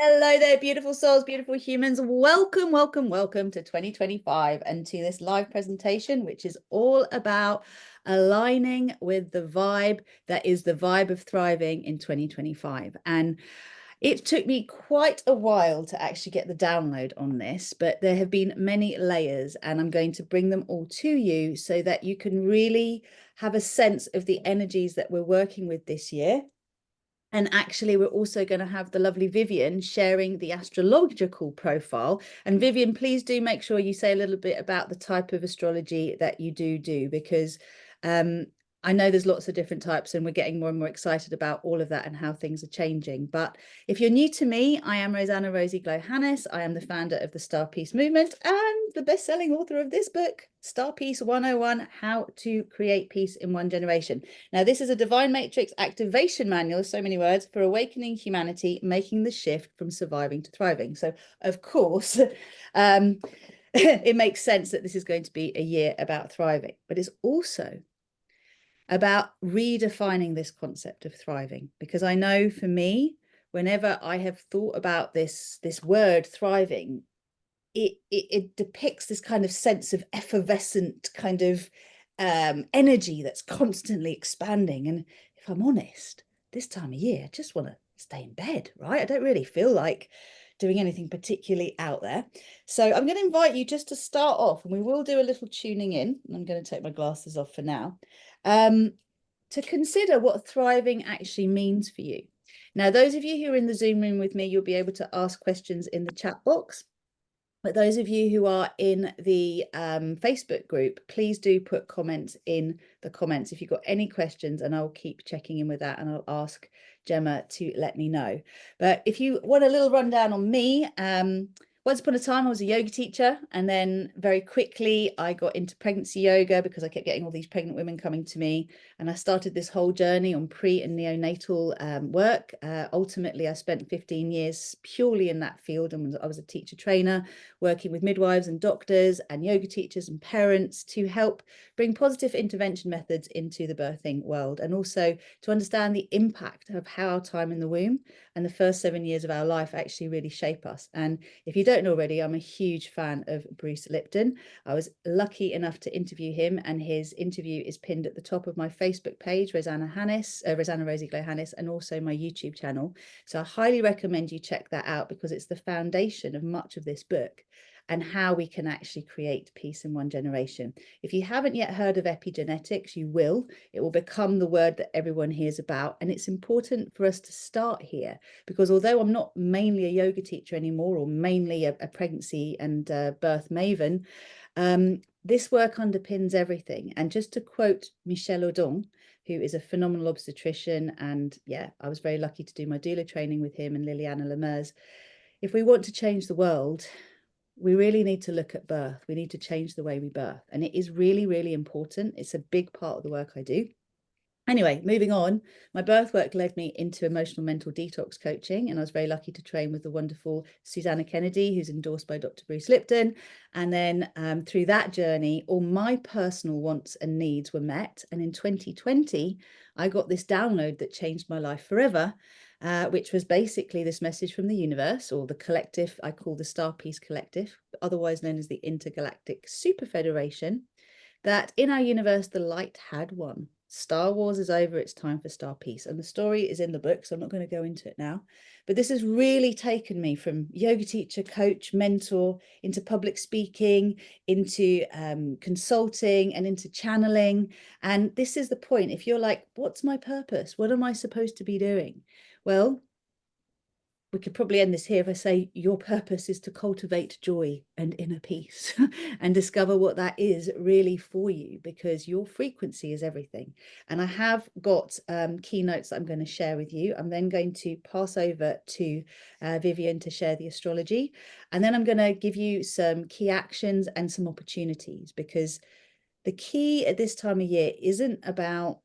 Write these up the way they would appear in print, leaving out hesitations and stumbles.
Hello there, beautiful souls, beautiful humans. Welcome, welcome, welcome to 2025 and to this live presentation, which is all about aligning with the vibe that is the vibe of thriving in 2025. And it took me quite a while to actually get the download on this, but there have been many layers, and I'm going to bring them all to you so that you can really have a sense of the energies that we're working with this year. And actually, we're also going to have the lovely Vivian sharing the astrological profile. And Vivian, please do make sure you say a little bit about the type of astrology that you do, because I know there's lots of different types and we're getting more and more excited about all of that and how things are changing. But if you're new to me, I am RozyGlow Hannes. I am the founder of the StarPeace movement and the best-selling author of this book, StarPeace 101, How to Create Peace in One Generation. Now, this is a Divine Matrix activation manual, so many words, for awakening humanity, making the shift from surviving to thriving. So, of course, it makes sense that this is going to be a year about thriving, but it's also about redefining this concept of thriving, because I know for me, whenever I have thought about this word thriving, it depicts this kind of sense of effervescent kind of energy that's constantly expanding. And if I'm honest, this time of year, I just want to stay in bed, right? I don't really feel like doing anything particularly out there. So I'm going to invite you just to start off, and we will do a little tuning in. I'm going to take my glasses off for now, to consider what thriving actually means for you. Now, those of you who are in the Zoom room with me, you'll be able to ask questions in the chat box. But those of you who are in the Facebook group, please do put comments in the comments if you've got any questions, and I'll keep checking in with that, and I'll ask Gemma to let me know. But if you want a little rundown on me, once upon a time, I was a yoga teacher, and then very quickly I got into pregnancy yoga because I kept getting all these pregnant women coming to me, and I started this whole journey on pre and neonatal work. Ultimately, I spent 15 years purely in that field, and I was a teacher trainer working with midwives and doctors and yoga teachers and parents to help bring positive intervention methods into the birthing world, and also to understand the impact of how our time in the womb and the first 7 years of our life actually really shape us. And if you don't know already, I'm a huge fan of Bruce Lipton. I was lucky enough to interview him, and his interview is pinned at the top of my Facebook page, RozyGlow Hannes, and also my YouTube channel. So I highly recommend you check that out, because it's the foundation of much of this book and how we can actually create peace in one generation. If you haven't yet heard of epigenetics, you will. It will become the word that everyone hears about. And it's important for us to start here, because although I'm not mainly a yoga teacher anymore, or mainly a pregnancy and birth maven, this work underpins everything. And just to quote Michel Audin, who is a phenomenal obstetrician, and yeah, I was very lucky to do my doula training with him and Liliana Lemers. If we want to change the world, we really need to look at birth. We need to change the way we birth. And it is really, really important. It's a big part of the work I do. Anyway, moving on, my birth work led me into emotional mental detox coaching, and I was very lucky to train with the wonderful Susanna Kennedy, who's endorsed by Dr. Bruce Lipton. And then through that journey, all my personal wants and needs were met. And in 2020, I got this download that changed my life forever, which was basically this message from the universe, or the collective I call the StarPeace Collective, otherwise known as the Intergalactic Super Federation, that in our universe, the light had won. Star Wars is over, it's time for StarPeace. And the story is in the book, so I'm not going to go into it now. But this has really taken me from yoga teacher, coach, mentor, into public speaking, into consulting, and into channeling. And this is the point. If you're like, what's my purpose? What am I supposed to be doing? Well, we could probably end this here if I say your purpose is to cultivate joy and inner peace and discover what that is really for you, because your frequency is everything. And I have got keynotes that I'm going to share with you. I'm then going to pass over to Vivian to share the astrology. And then I'm going to give you some key actions and some opportunities, because the key at this time of year isn't about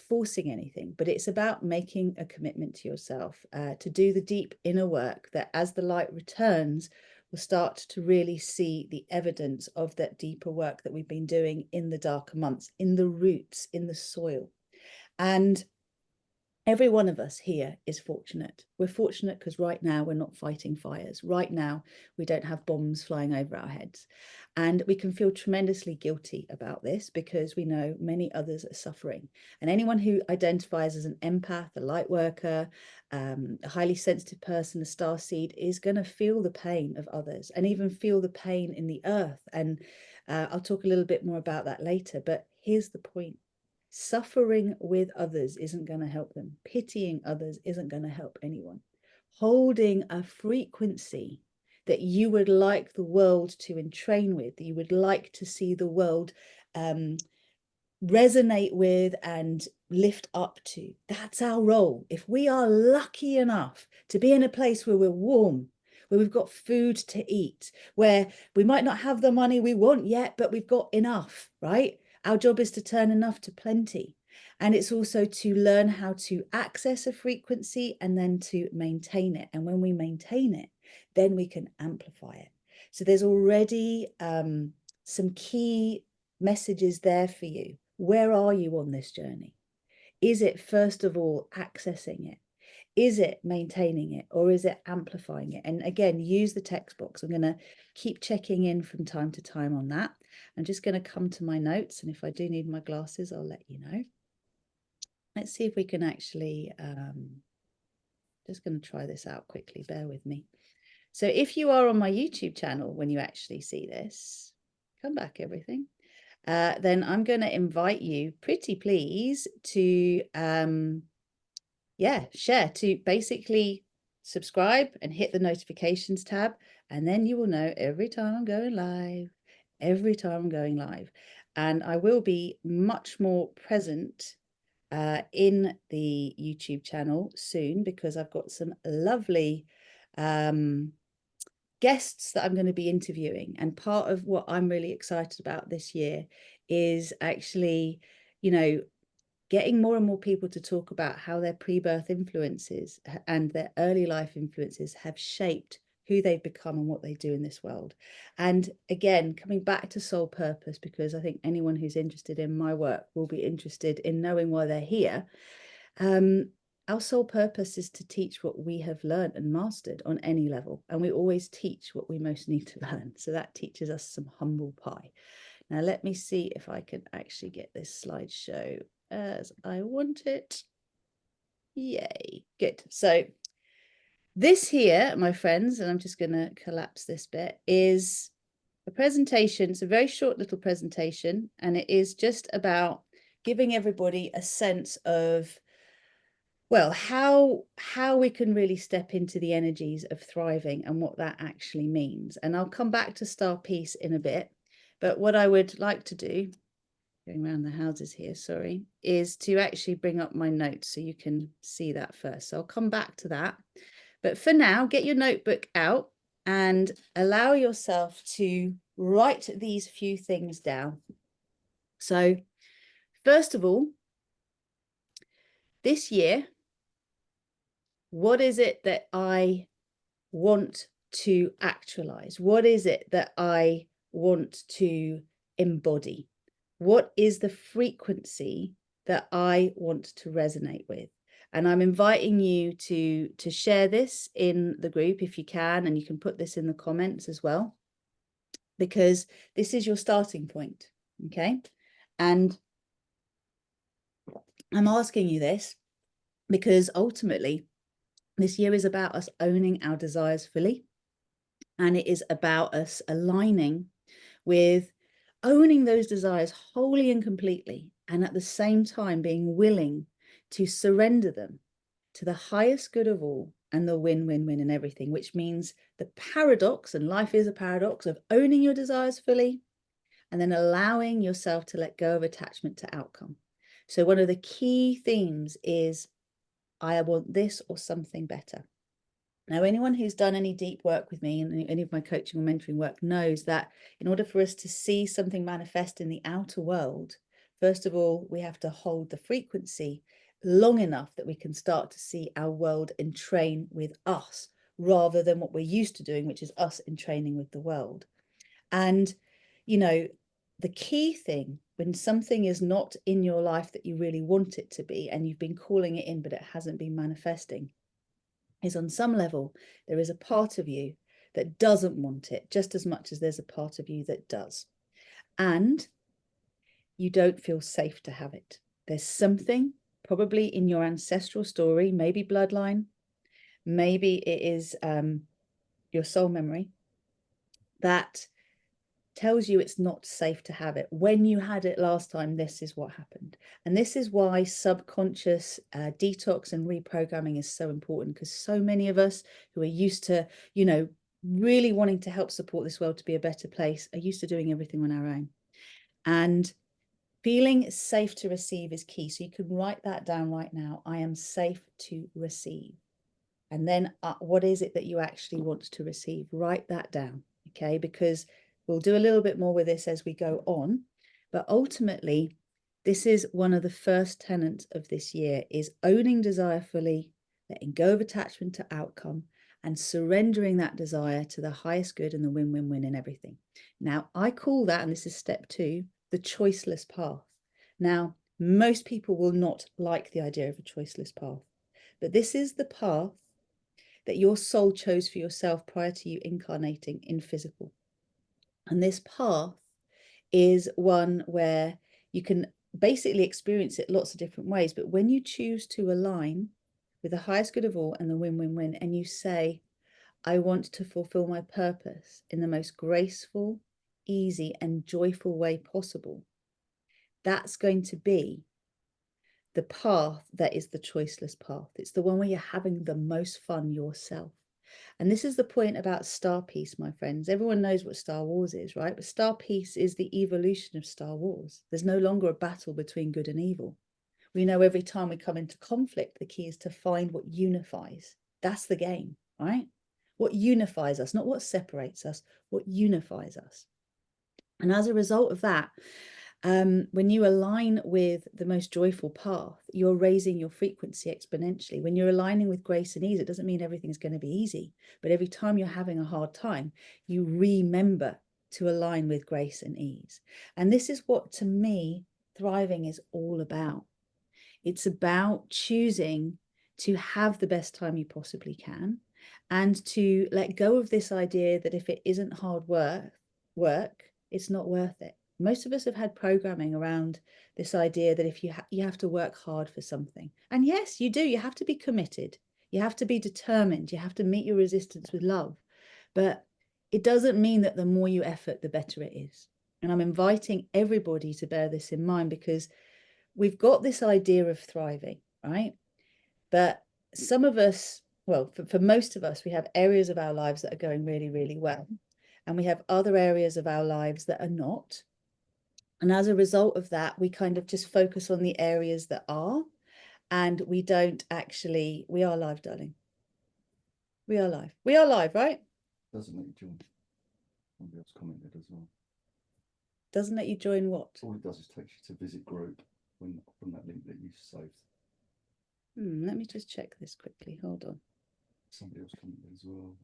forcing anything, but it's about making a commitment to yourself to do the deep inner work that, as the light returns, will start to really see the evidence of that deeper work that we've been doing in the darker months, in the roots, in the soil. And Every one of us here is fortunate. We're fortunate because right now we're not fighting fires. Right now, we don't have bombs flying over our heads. And we can feel tremendously guilty about this because we know many others are suffering. And anyone who identifies as an empath, a light worker, a highly sensitive person, a star seed, is going to feel the pain of others and even feel the pain in the earth. And I'll talk a little bit more about that later. But here's the point. Suffering with others isn't going to help them. Pitying others isn't going to help anyone. Holding a frequency that you would like the world to entrain with, that you would like to see the world resonate with and lift up to. That's our role. If we are lucky enough to be in a place where we're warm, where we've got food to eat, where we might not have the money we want yet, but we've got enough, right? Our job is to turn enough to plenty. And it's also to learn how to access a frequency and then to maintain it. And when we maintain it, then we can amplify it. So there's already some key messages there for you. Where are you on this journey? Is it, first of all, accessing it? Is it maintaining it, or is it amplifying it? And again, use the text box. I'm going to keep checking in from time to time on that. I'm just going to come to my notes, and if I do need my glasses, I'll let you know. Let's see if we can actually, just going to try this out quickly. Bear with me. So if you are on my YouTube channel, when you actually see this, come back, everything. Then I'm going to invite you, pretty please, to share, to basically subscribe and hit the notifications tab, and then you will know every time I'm going live, and I will be much more present in the YouTube channel soon, because I've got some lovely guests that I'm going to be interviewing. And part of what I'm really excited about this year is actually, getting more and more people to talk about how their pre-birth influences and their early life influences have shaped who they've become and what they do in this world. And again, coming back to soul purpose, because I think anyone who's interested in my work will be interested in knowing why they're here. Our sole purpose is to teach what we have learned and mastered on any level. And we always teach what we most need to learn. So that teaches us some humble pie. Now, let me see if I can actually get this slideshow as I want it. Yay, good. So this here, my friends, and I'm just going to collapse this bit, is a presentation. It's a very short little presentation, and it is just about giving everybody a sense of, well, how we can really step into the energies of thriving and what that actually means. And I'll come back to StarPeace in a bit. But what I would like to do, going around the houses here, sorry, is to actually bring up my notes so you can see that first. So I'll come back to that. But for now, get your notebook out and allow yourself to write these few things down. So first of all, this year, what is it that I want to actualize? What is it that I want to embody? What is the frequency that I want to resonate with? And I'm inviting you to share this in the group if you can, and you can put this in the comments as well, because this is your starting point, okay? And I'm asking you this because ultimately this year is about us owning our desires fully, and it is about us aligning with owning those desires wholly and completely, and at the same time being willing to surrender them to the highest good of all and the win-win-win in everything, which means the paradox, and life is a paradox, of owning your desires fully and then allowing yourself to let go of attachment to outcome. So one of the key themes is, I want this or something better. Now, anyone who's done any deep work with me and any of my coaching or mentoring work knows that in order for us to see something manifest in the outer world, first of all, we have to hold the frequency long enough that we can start to see our world entrain with us, rather than what we're used to doing, which is us entraining with the world. And, the key thing when something is not in your life that you really want it to be, and you've been calling it in, but it hasn't been manifesting, is on some level, there is a part of you that doesn't want it just as much as there's a part of you that does. And you don't feel safe to have it. There's something probably in your ancestral story, maybe bloodline, maybe it is your soul memory, that tells you it's not safe to have it. When you had it last time, this is what happened. And this is why subconscious detox and reprogramming is so important, because so many of us who are used to, you know, really wanting to help support this world to be a better place are used to doing everything on our own. And feeling safe to receive is key. So you can write that down right now. I am safe to receive. And then what is it that you actually want to receive? Write that down, okay? Because we'll do a little bit more with this as we go on. But ultimately, this is one of the first tenets of this year, is owning desire fully, letting go of attachment to outcome, and surrendering that desire to the highest good and the win-win-win in everything. Now, I call that, and this is step 2, the choiceless path. Now, most people will not like the idea of a choiceless path, but this is the path that your soul chose for yourself prior to you incarnating in physical. And this path is one where you can basically experience it lots of different ways. But when you choose to align with the highest good of all and the win-win-win, and you say, I want to fulfill my purpose in the most graceful, easy, and joyful way possible, that's going to be the path that is the choiceless path. It's the one where you're having the most fun yourself. And this is the point about StarPeace, my friends. Everyone knows what Star Wars is, right? But StarPeace is the evolution of Star Wars. There's no longer a battle between good and evil. We know every time we come into conflict, the key is to find what unifies. That's the game, right? What unifies us, not what separates us, what unifies us. And as a result of that, when you align with the most joyful path, you're raising your frequency exponentially. When you're aligning with grace and ease, it doesn't mean everything's going to be easy, but every time you're having a hard time, you remember to align with grace and ease. And this is what, to me, thriving is all about. It's about choosing to have the best time you possibly can, and to let go of this idea that if it isn't hard work, it's not worth it. Most of us have had programming around this idea that if you have to work hard for something. And yes, you do. You have to be committed. You have to be determined. You have to meet your resistance with love. But it doesn't mean that the more you effort, the better it is. And I'm inviting everybody to bear this in mind, because we've got this idea of thriving, right? But some of us, well, for most of us, we have areas of our lives that are going really, really well. And we have other areas of our lives that are not. And as a result of that, we kind of just focus on the areas that are, and we don't actually, we are live, darling. We are live. We are live, right? Doesn't let you join. Somebody else commented as well. Doesn't let you join what? All it does is takes you to visit group from that link that you've saved. Let me just check this quickly. Hold on. Somebody else commented as well.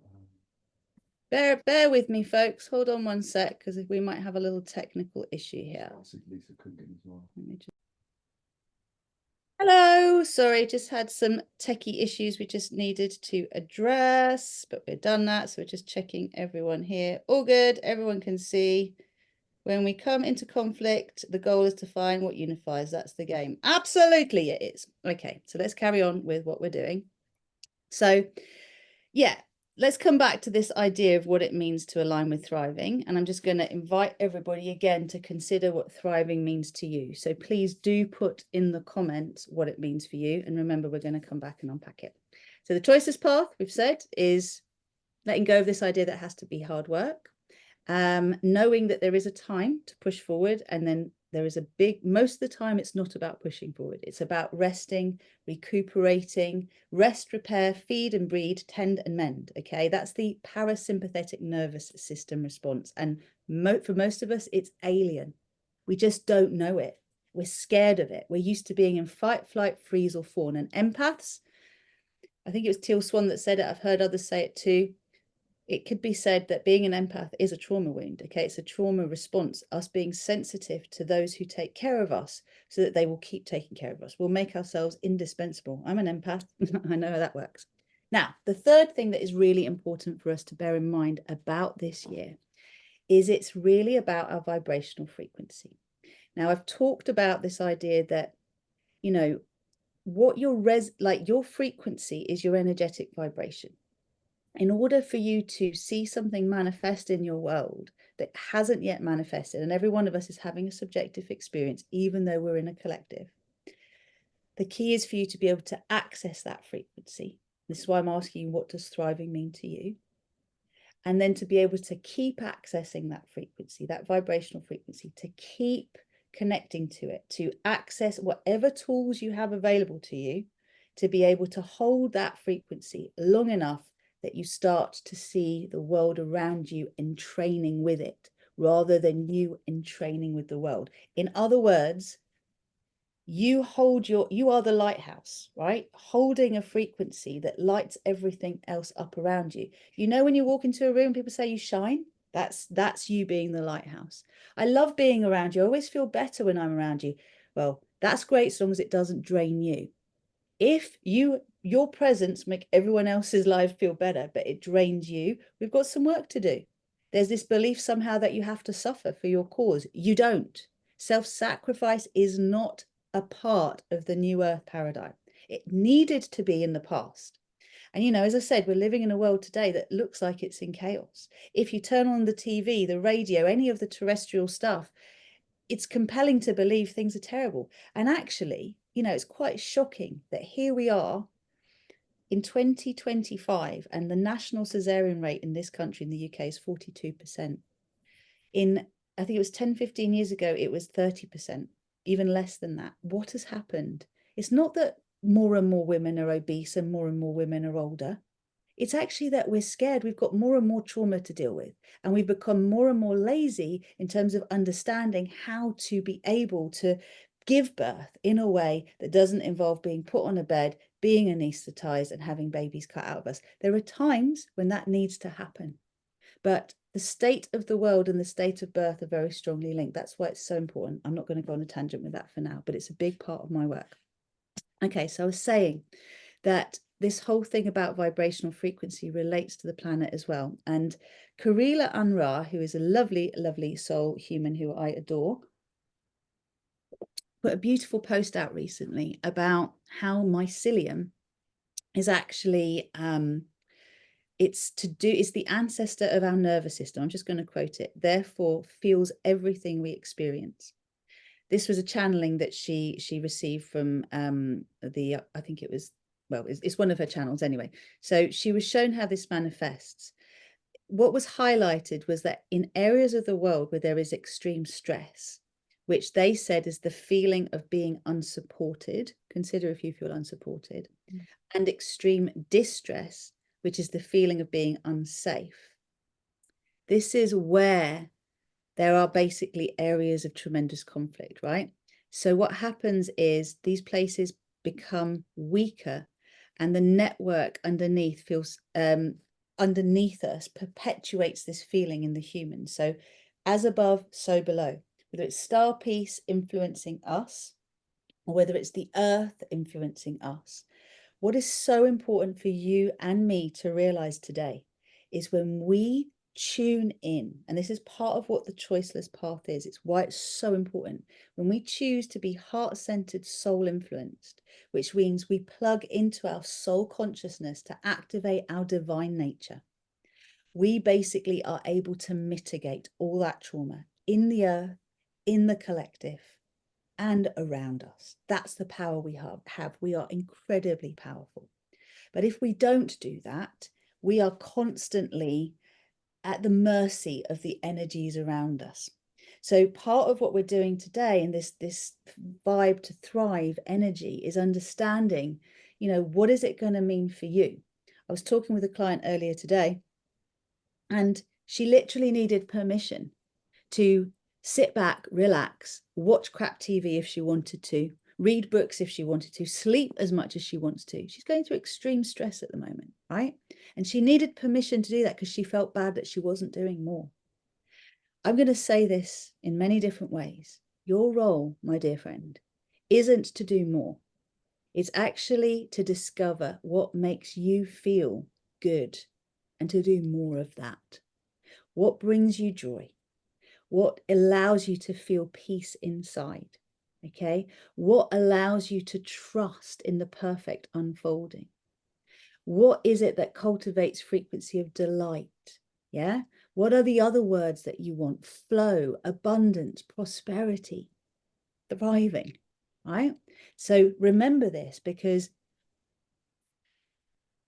Bear with me, folks. Hold on one sec, because we might have a little technical issue here. Lisa Coogan as well. Hello, sorry, just had some techie issues we just needed to address, but we've done that. So we're just checking everyone here. All good, everyone can see. When we come into conflict, the goal is to find what unifies. That's the game. Absolutely, it is. Okay, so let's carry on with what we're doing. So, yeah, let's come back to this idea of what it means to align with thriving. And I'm just going to invite everybody again to consider what thriving means to you. So please do put in the comments what it means for you. And remember, we're going to come back and unpack it. So the choicest path, we've said, is letting go of this idea that it has to be hard work. Knowing that there is a time to push forward, and then there is a most of the time it's not about pushing forward. It's about resting, recuperating, rest, repair, feed and breed, tend and mend. Okay, that's the parasympathetic nervous system response. And for most of us, it's alien. We just don't know it. We're scared of it. We're used to being in fight, flight, freeze or fawn. And empaths, I think it was Teal Swan that said it. I've heard others say it too. it could be said that being an empath is a trauma wound. Okay, it's a trauma response, us being sensitive to those who take care of us so that they will keep taking care of us. We'll make ourselves indispensable. I'm an empath. I know how that works. Now, the third thing that is really important for us to bear in mind about this year is it's really about our vibrational frequency. Now, I've talked about this idea that, you know, what your frequency is your energetic vibration. In order for you to see something manifest in your world that hasn't yet manifested, and every one of us is having a subjective experience, even though we're in a collective, the key is for you to be able to access that frequency. This is why I'm asking you, what does thriving mean to you? And then to be able to keep accessing that frequency, that vibrational frequency, to keep connecting to it, to access whatever tools you have available to you, to be able to hold that frequency long enough that you start to see the world around you entraining with it, rather than you entraining with the world. In other words, you are the lighthouse, right? Holding a frequency that lights everything else up around you. You know, when you walk into a room, people say you shine. That's you being the lighthouse. I love being around you. I always feel better when I'm around you. Well, that's great, as long as it doesn't drain you. If your presence make everyone else's life feel better, but it drains you, we've got some work to do. There's this belief somehow that you have to suffer for your cause. You don't. Self-sacrifice is not a part of the new earth paradigm. It needed to be in the past. And, you know, as I said, we're living in a world today that looks like it's in chaos. If you turn on the TV, the radio, any of the terrestrial stuff, it's compelling to believe things are terrible. And actually, you know, it's quite shocking that here we are in 2025 and the national cesarean rate in this country, in the UK, is 42%. I think it was 10, 15 years ago, it was 30%, even less than that. What has happened? It's not that more and more women are obese and more women are older. It's actually that we're scared. We've got more and more trauma to deal with, and we've become more and more lazy in terms of understanding how to be able to give birth in a way that doesn't involve being put on a bed, being anesthetized, and having babies cut out of us. There are times when that needs to happen, but the state of the world and the state of birth are very strongly linked. That's why it's so important. I'm not going to go on a tangent with that for now, but it's a big part of my work. Okay, so I was saying that this whole thing about vibrational frequency relates to the planet as well. And Karila Unra, who is a lovely, lovely soul human who I adore, put a beautiful post out recently about how mycelium is actually it's the ancestor of our nervous system. I'm just going to quote it. Therefore, feels everything we experience. This was a channeling that she received from I think it was, well, it's one of her channels anyway. So she was shown how this manifests. What was highlighted was that in areas of the world where there is extreme stress, which they said is the feeling of being unsupported, consider if you feel unsupported, and extreme distress, which is the feeling of being unsafe. This is where there are basically areas of tremendous conflict, right? So what happens is these places become weaker, and the network underneath feels underneath us perpetuates this feeling in the human. So as above, so below. Whether it's StarPeace influencing us, or whether it's the earth influencing us, what is so important for you and me to realize today is when we tune in, and this is part of what the choiceless path is, it's why it's so important. When we choose to be heart-centered, soul-influenced, which means we plug into our soul consciousness to activate our divine nature, we basically are able to mitigate all that trauma in the earth, in the collective, and around us. That's the power we have. We are incredibly powerful. But if we don't do that, we are constantly at the mercy of the energies around us. So part of what we're doing today in this vibe to thrive energy is understanding, you know, what is it going to mean for you? I was talking with a client earlier today, and she literally needed permission to sit back, relax, watch crap TV if she wanted to, read books if she wanted to, sleep as much as she wants to. She's going through extreme stress at the moment. right? And she needed permission to do that because she felt bad that she wasn't doing more. I'm going to say this in many different ways. Your role, my dear friend, isn't to do more. It's actually to discover what makes you feel good and to do more of that. What brings you joy? What allows you to feel peace inside? Okay. What allows you to trust in the perfect unfolding? What is it that cultivates frequency of delight? Yeah. What are the other words that you want? Flow, abundance, prosperity, thriving, right? So remember this, because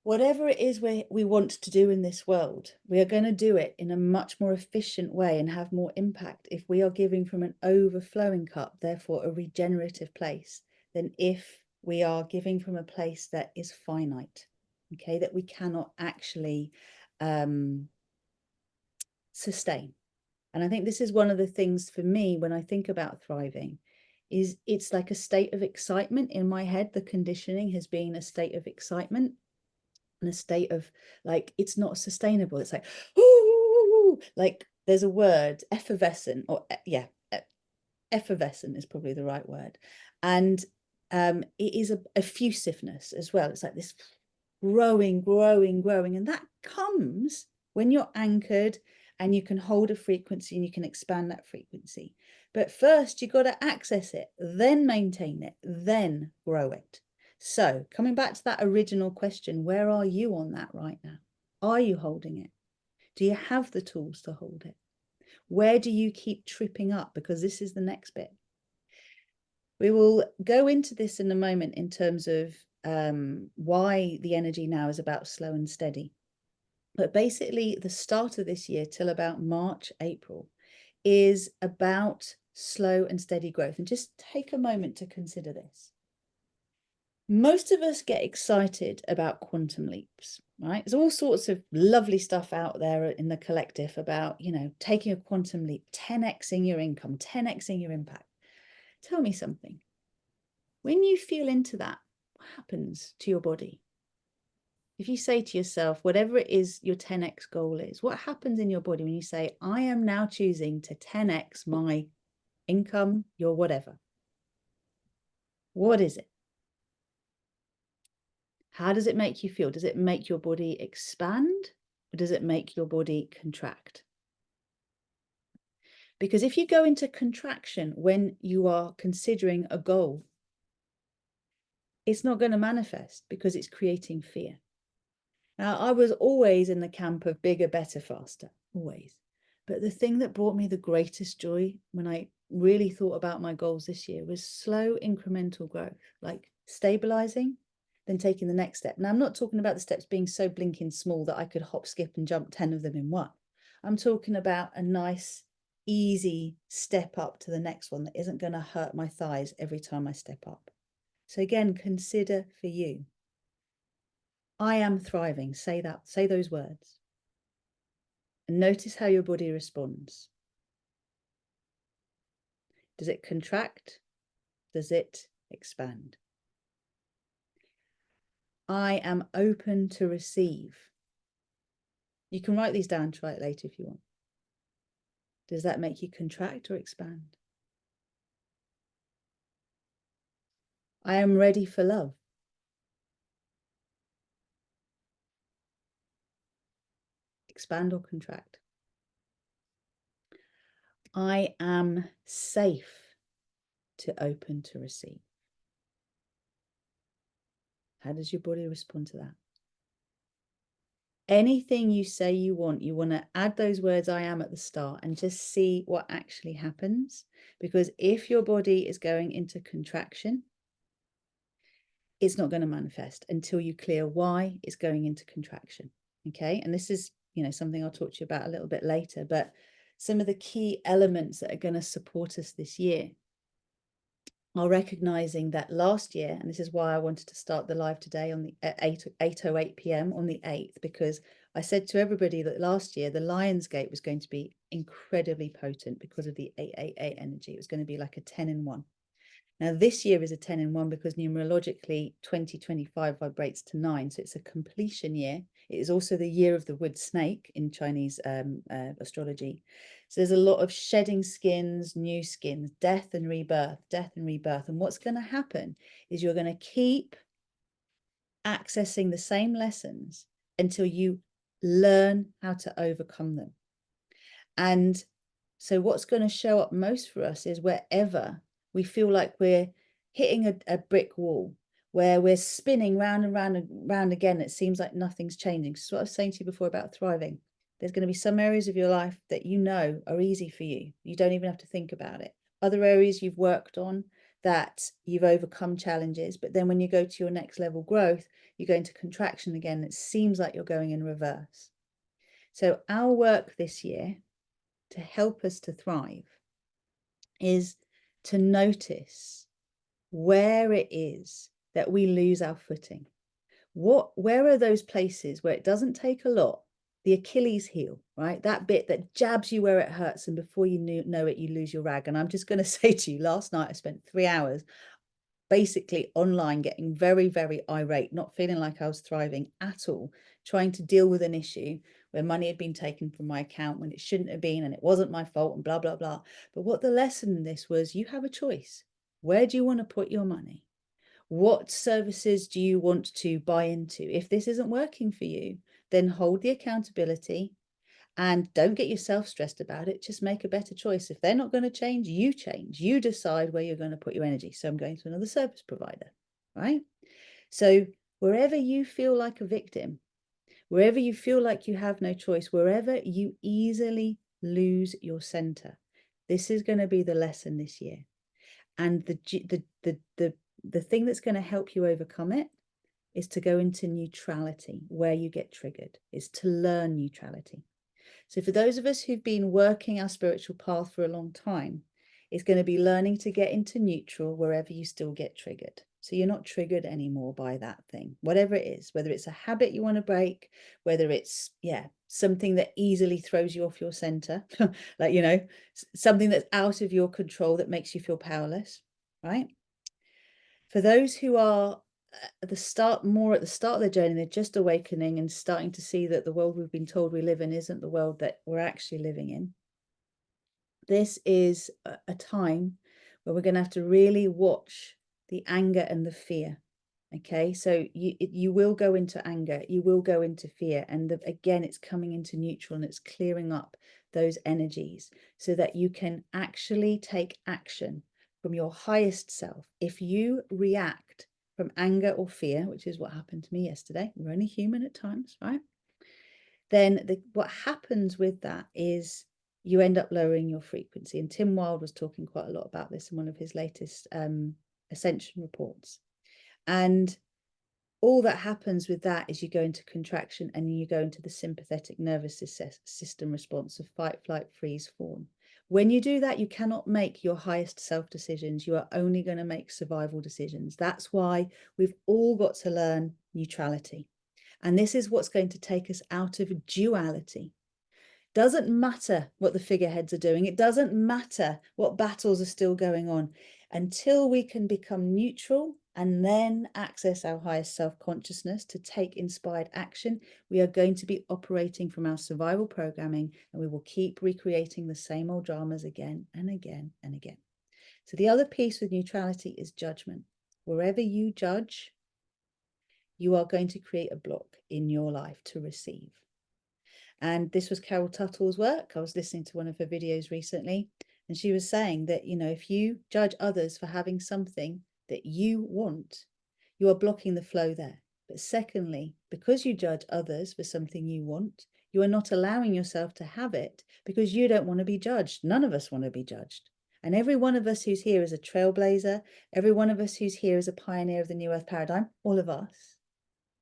whatever it is we want to do in this world, we are going to do it in a much more efficient way and have more impact if we are giving from an overflowing cup, therefore a regenerative place, than if we are giving from a place that is finite, okay, that we cannot actually sustain. And I think this is one of the things for me when I think about thriving, is it's like a state of excitement in my head. The conditioning has been a state of excitement and a state of like, it's not sustainable. It's like, ooh, like there's a word, effervescent, or yeah, effervescent is probably the right word. And it is a effusiveness as well. It's like this growing. And that comes when you're anchored and you can hold a frequency and you can expand that frequency. But first, you've got to access it, then maintain it, then grow it. So coming back to that original question, where are you on that right now? Are you holding it? Do you have the tools to hold it? Where do you keep tripping up? Because this is the next bit. We will go into this in a moment in terms of why the energy now is about slow and steady. But basically, the start of this year till about March, April is about slow and steady growth. And just take a moment to consider this. Most of us get excited about quantum leaps, right? There's all sorts of lovely stuff out there in the collective about, you know, taking a quantum leap, 10xing your income, 10xing your impact. Tell me something. When you feel into that, what happens to your body? If you say to yourself, whatever it is your 10x goal is, what happens in your body when you say, I am now choosing to 10x my income, your whatever? What is it? How does it make you feel? Does it make your body expand, or does it make your body contract? Because if you go into contraction when you are considering a goal, it's not going to manifest because it's creating fear. Now, I was always in the camp of bigger, better, faster, always. But the thing that brought me the greatest joy when I really thought about my goals this year was slow incremental growth, like stabilizing, then taking the next step. Now, I'm not talking about the steps being so blinking small that I could hop, skip, and jump 10 of them in one. I'm talking about a nice, easy step up to the next one that isn't going to hurt my thighs every time I step up. So again, consider for you. I am thriving. Say that, say those words. And notice how your body responds. Does it contract? Does it expand? I am open to receive. You can write these down, try it later if you want. Does that make you contract or expand? I am ready for love. Expand or contract? I am safe to open to receive. How does your body respond to that? Anything you say you want to add those words I am at the start and just see what actually happens. Because if your body is going into contraction, it's not going to manifest until you clear why it's going into contraction. Okay. And this is, you know, something I'll talk to you about a little bit later, but some of the key elements that are going to support us this year are recognizing that last year, and this is why I wanted to start the live today on the at 8:08 p.m. on the 8th, because I said to everybody that last year the Lionsgate was going to be incredibly potent because of the 888 energy. It was going to be like a 10 in 1. Now this year is a 10 in 1 because numerologically 2025 vibrates to 9, so it's a completion year, It is also the year of the wood snake in Chinese astrology. So there's a lot of shedding skins, new skins, death and rebirth, death and rebirth. And what's going to happen is you're going to keep accessing the same lessons until you learn how to overcome them. And so what's going to show up most for us is wherever we feel like we're hitting a brick wall, where we're spinning round and round and round again. It seems like nothing's changing. So what I was saying to you before about thriving, there's going to be some areas of your life that you know are easy for you. You don't even have to think about it. Other areas you've worked on that you've overcome challenges, but then when you go to your next level growth, you go into contraction again. It seems like you're going in reverse. So our work this year to help us to thrive is to notice where it is that we lose our footing. Where are those places where it doesn't take a lot? The Achilles heel, right? That bit that jabs you where it hurts, and before you know it, you lose your rag. And I'm just going to say to you, last night I spent 3 hours basically online getting very, very irate, not feeling like I was thriving at all, trying to deal with an issue where money had been taken from my account when it shouldn't have been, and it wasn't my fault, and blah, blah, blah. But what the lesson in this was, you have a choice. Where do you want to put your money? What services do you want to buy into? If this isn't working for you, then hold the accountability and don't get yourself stressed about it. Just make a better choice. If they're not going to change, you change. You decide where you're going to put your energy. So I'm going to another service provider, right? So wherever you feel like a victim, wherever you feel like you have no choice, wherever you easily lose your center, this is going to be the lesson this year. And the thing that's going to help you overcome it is to go into neutrality where you get triggered, is to learn neutrality. So for those of us who've been working our spiritual path for a long time, it's going to be learning to get into neutral wherever you still get triggered. So you're not triggered anymore by that thing, whatever it is, whether it's a habit you want to break, whether it's, something that easily throws you off your center, like, something that's out of your control that makes you feel powerless, right? For those who are at the start of their journey, they're just awakening and starting to see that the world we've been told we live in isn't the world that we're actually living in. This is a time where we're going to have to really watch the anger and the fear. Okay, so you will go into anger, you will go into fear, and again, it's coming into neutral and it's clearing up those energies so that you can actually take action from your highest self. If you react from anger or fear, which is what happened to me yesterday, we're only human at times, right? Then what happens with that is you end up lowering your frequency. And Tim Wilde was talking quite a lot about this in one of his latest ascension reports. And all that happens with that is you go into contraction and you go into the sympathetic nervous system response of fight, flight, freeze, fawn. When you do that, you cannot make your highest self decisions. You are only going to make survival decisions. That's why we've all got to learn neutrality. And this is what's going to take us out of duality. Doesn't matter what the figureheads are doing. It doesn't matter what battles are still going on. Until we can become neutral and then access our highest self-consciousness to take inspired action, we are going to be operating from our survival programming, and we will keep recreating the same old dramas again and again and again. So the other piece with neutrality is judgment. Wherever you judge, you are going to create a block in your life to receive. And this was Carol Tuttle's work. I was listening to one of her videos recently, and she was saying that, if you judge others for having something that you want, you are blocking the flow there. But secondly, because you judge others for something you want, you are not allowing yourself to have it because you don't want to be judged. None of us want to be judged. And every one of us who's here is a trailblazer. Every one of us who's here is a pioneer of the New Earth paradigm. All of us.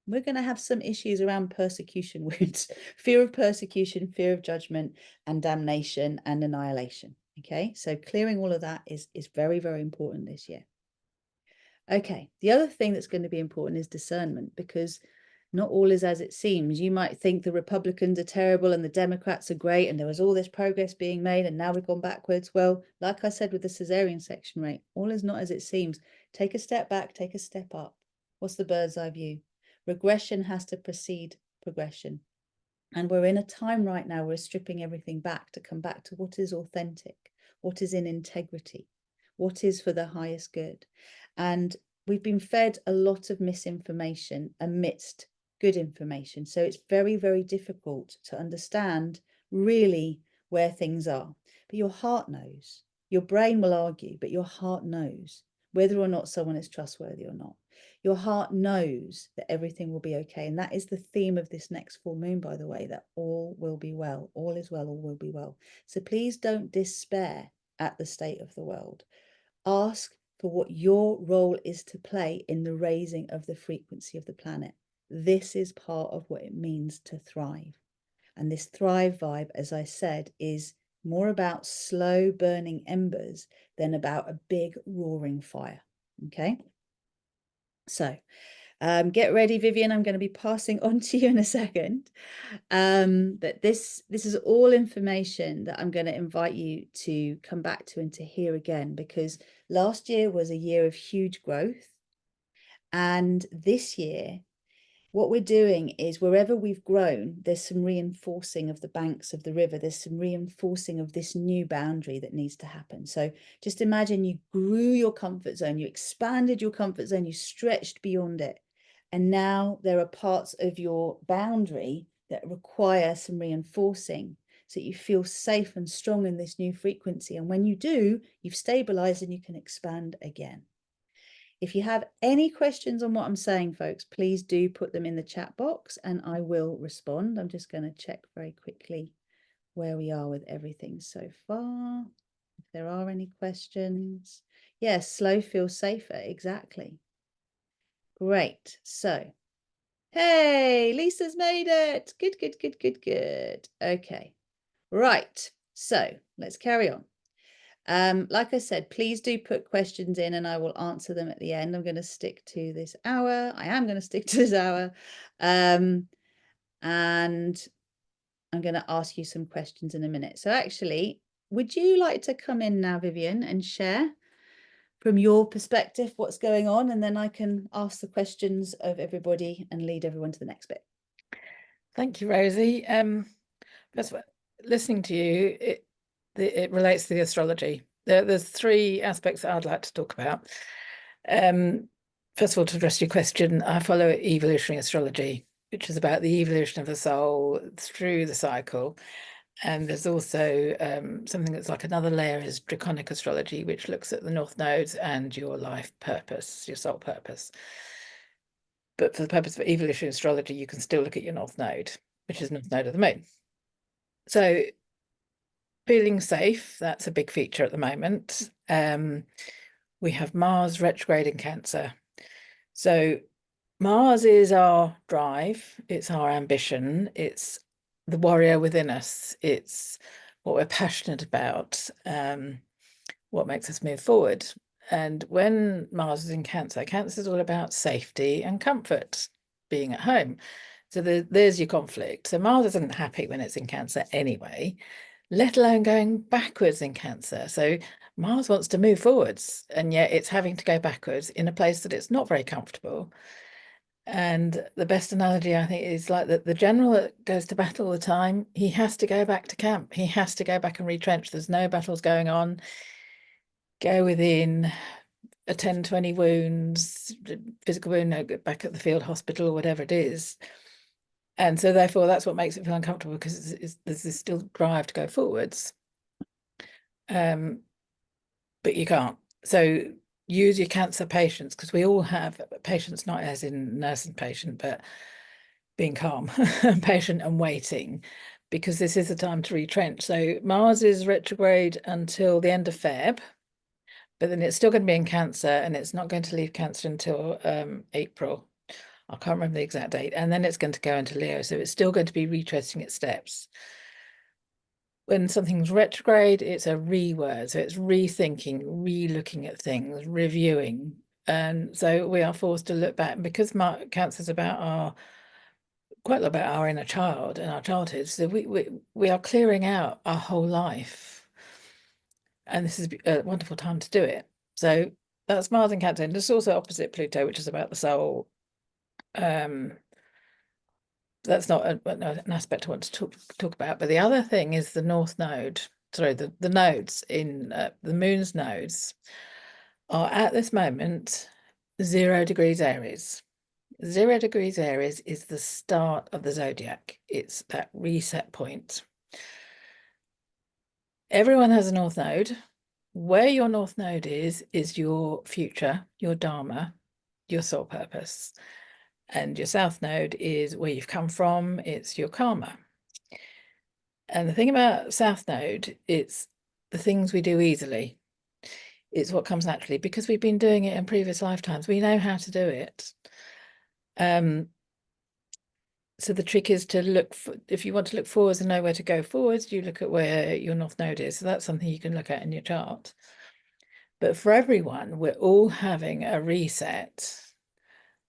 We're going to have some issues around persecution wounds, fear of persecution, fear of judgment, and damnation and annihilation. Okay, so clearing all of that is very, very important this year. Okay, the other thing that's going to be important is discernment, because not all is as it seems. You might think the Republicans are terrible and the Democrats are great, and there was all this progress being made, and now we've gone backwards. Well, like I said with the cesarean section rate, all is not as it seems. Take a step back, take a step up. What's the bird's eye view? Regression has to precede progression. And we're in a time right now, we're stripping everything back to come back to what is authentic, what is in integrity, what is for the highest good. And we've been fed a lot of misinformation amidst good information. So it's very, very difficult to understand really where things are. But your heart knows. Your brain will argue, but your heart knows whether or not someone is trustworthy or not. Your heart knows that everything will be okay. And that is the theme of this next full moon, by the way, that all will be well. All is well, all will be well. So please don't despair at the state of the world. Ask for what your role is to play in the raising of the frequency of the planet. This is part of what it means to thrive. And this thrive vibe, as I said, is more about slow burning embers than about a big roaring fire. Okay. So get ready, Vivian. I'm going to be passing on to you in a second. But this is all information that I'm going to invite you to come back to and to hear again, because last year was a year of huge growth. And this year, what we're doing is wherever we've grown, there's some reinforcing of the banks of the river. There's some reinforcing of this new boundary that needs to happen. So just imagine you grew your comfort zone, you expanded your comfort zone, you stretched beyond it. And now there are parts of your boundary that require some reinforcing so that you feel safe and strong in this new frequency. And when you do, you've stabilized and you can expand again. If you have any questions on what I'm saying, folks, please do put them in the chat box and I will respond. I'm just going to check very quickly where we are with everything so far. If there are any questions. Yes, slow feels safer. Exactly. Great. So, hey, Lisa's made it. Good, good, good, good, good. Okay. Right. So let's carry on. Like I said, please do put questions in and I will answer them at the end. I'm going to stick to this hour. I am going to stick to this hour. And I'm going to ask you some questions in a minute. So actually, would you like to come in now, Vivian, and share from your perspective what's going on? And then I can ask the questions of everybody and lead everyone to the next bit. Thank you, Rosie. First of all, listening to you, it relates to the astrology. There's three aspects that I'd like to talk about. First of all, to address your question, I follow evolutionary astrology, which is about the evolution of the soul through the cycle. And there's also something that's like another layer is draconic astrology, which looks at the north nodes and your life purpose, your soul purpose. But for the purpose of evolutionary astrology, you can still look at your north node, which is north node of the moon. So feeling safe, that's a big feature at the moment. We have Mars retrograde in Cancer. So Mars is our drive, it's our ambition, it's the warrior within us, it's what we're passionate about, what makes us move forward. And when Mars is in Cancer, Cancer is all about safety and comfort, being at home. So there's your conflict. So Mars isn't happy when it's in Cancer anyway, let alone going backwards in Cancer. So Mars wants to move forwards, and yet it's having to go backwards in a place that it's not very comfortable. And the best analogy, I think, is like the general that goes to battle all the time, he has to go back to camp. He has to go back and retrench. There's no battles going on. Go within, attend 20 wounds, physical wound, no, go back at the field hospital, whatever it is. And so therefore that's what makes it feel uncomfortable, because there's this still drive to go forwards. But you can't. So use your Cancer patience, because we all have patience, not as in nursing patient, but being calm, patient and waiting, because this is the time to retrench. So Mars is retrograde until the end of Feb, but then it's still going to be in Cancer, and it's not going to leave Cancer until April. I can't remember the exact date. And then it's going to go into Leo. So it's still going to be retracing its steps. When something's retrograde, it's a re-word. So it's rethinking, re-looking at things, reviewing. And so we are forced to look back, because Cancer is about quite a lot about our inner child and our childhood. So we are clearing out our whole life. And this is a wonderful time to do it. So that's Mars in Cancer. And it's also opposite Pluto, which is about the soul. that's not an aspect I want to talk about. But the other thing is the North Node. Sorry, the nodes in the moon's nodes are at this moment 0 degrees Aries. 0 degrees Aries is the start of the zodiac. It's that reset point. Everyone has a North Node. Where your North Node is your future, your Dharma, your soul purpose. And your South Node is where you've come from. It's your karma. And the thing about South Node, it's the things we do easily. It's what comes naturally because we've been doing it in previous lifetimes. We know how to do it. So the trick is to look for, if you want to look forwards and know where to go forwards, you look at where your North Node is. So that's something you can look at in your chart. But for everyone, we're all having a reset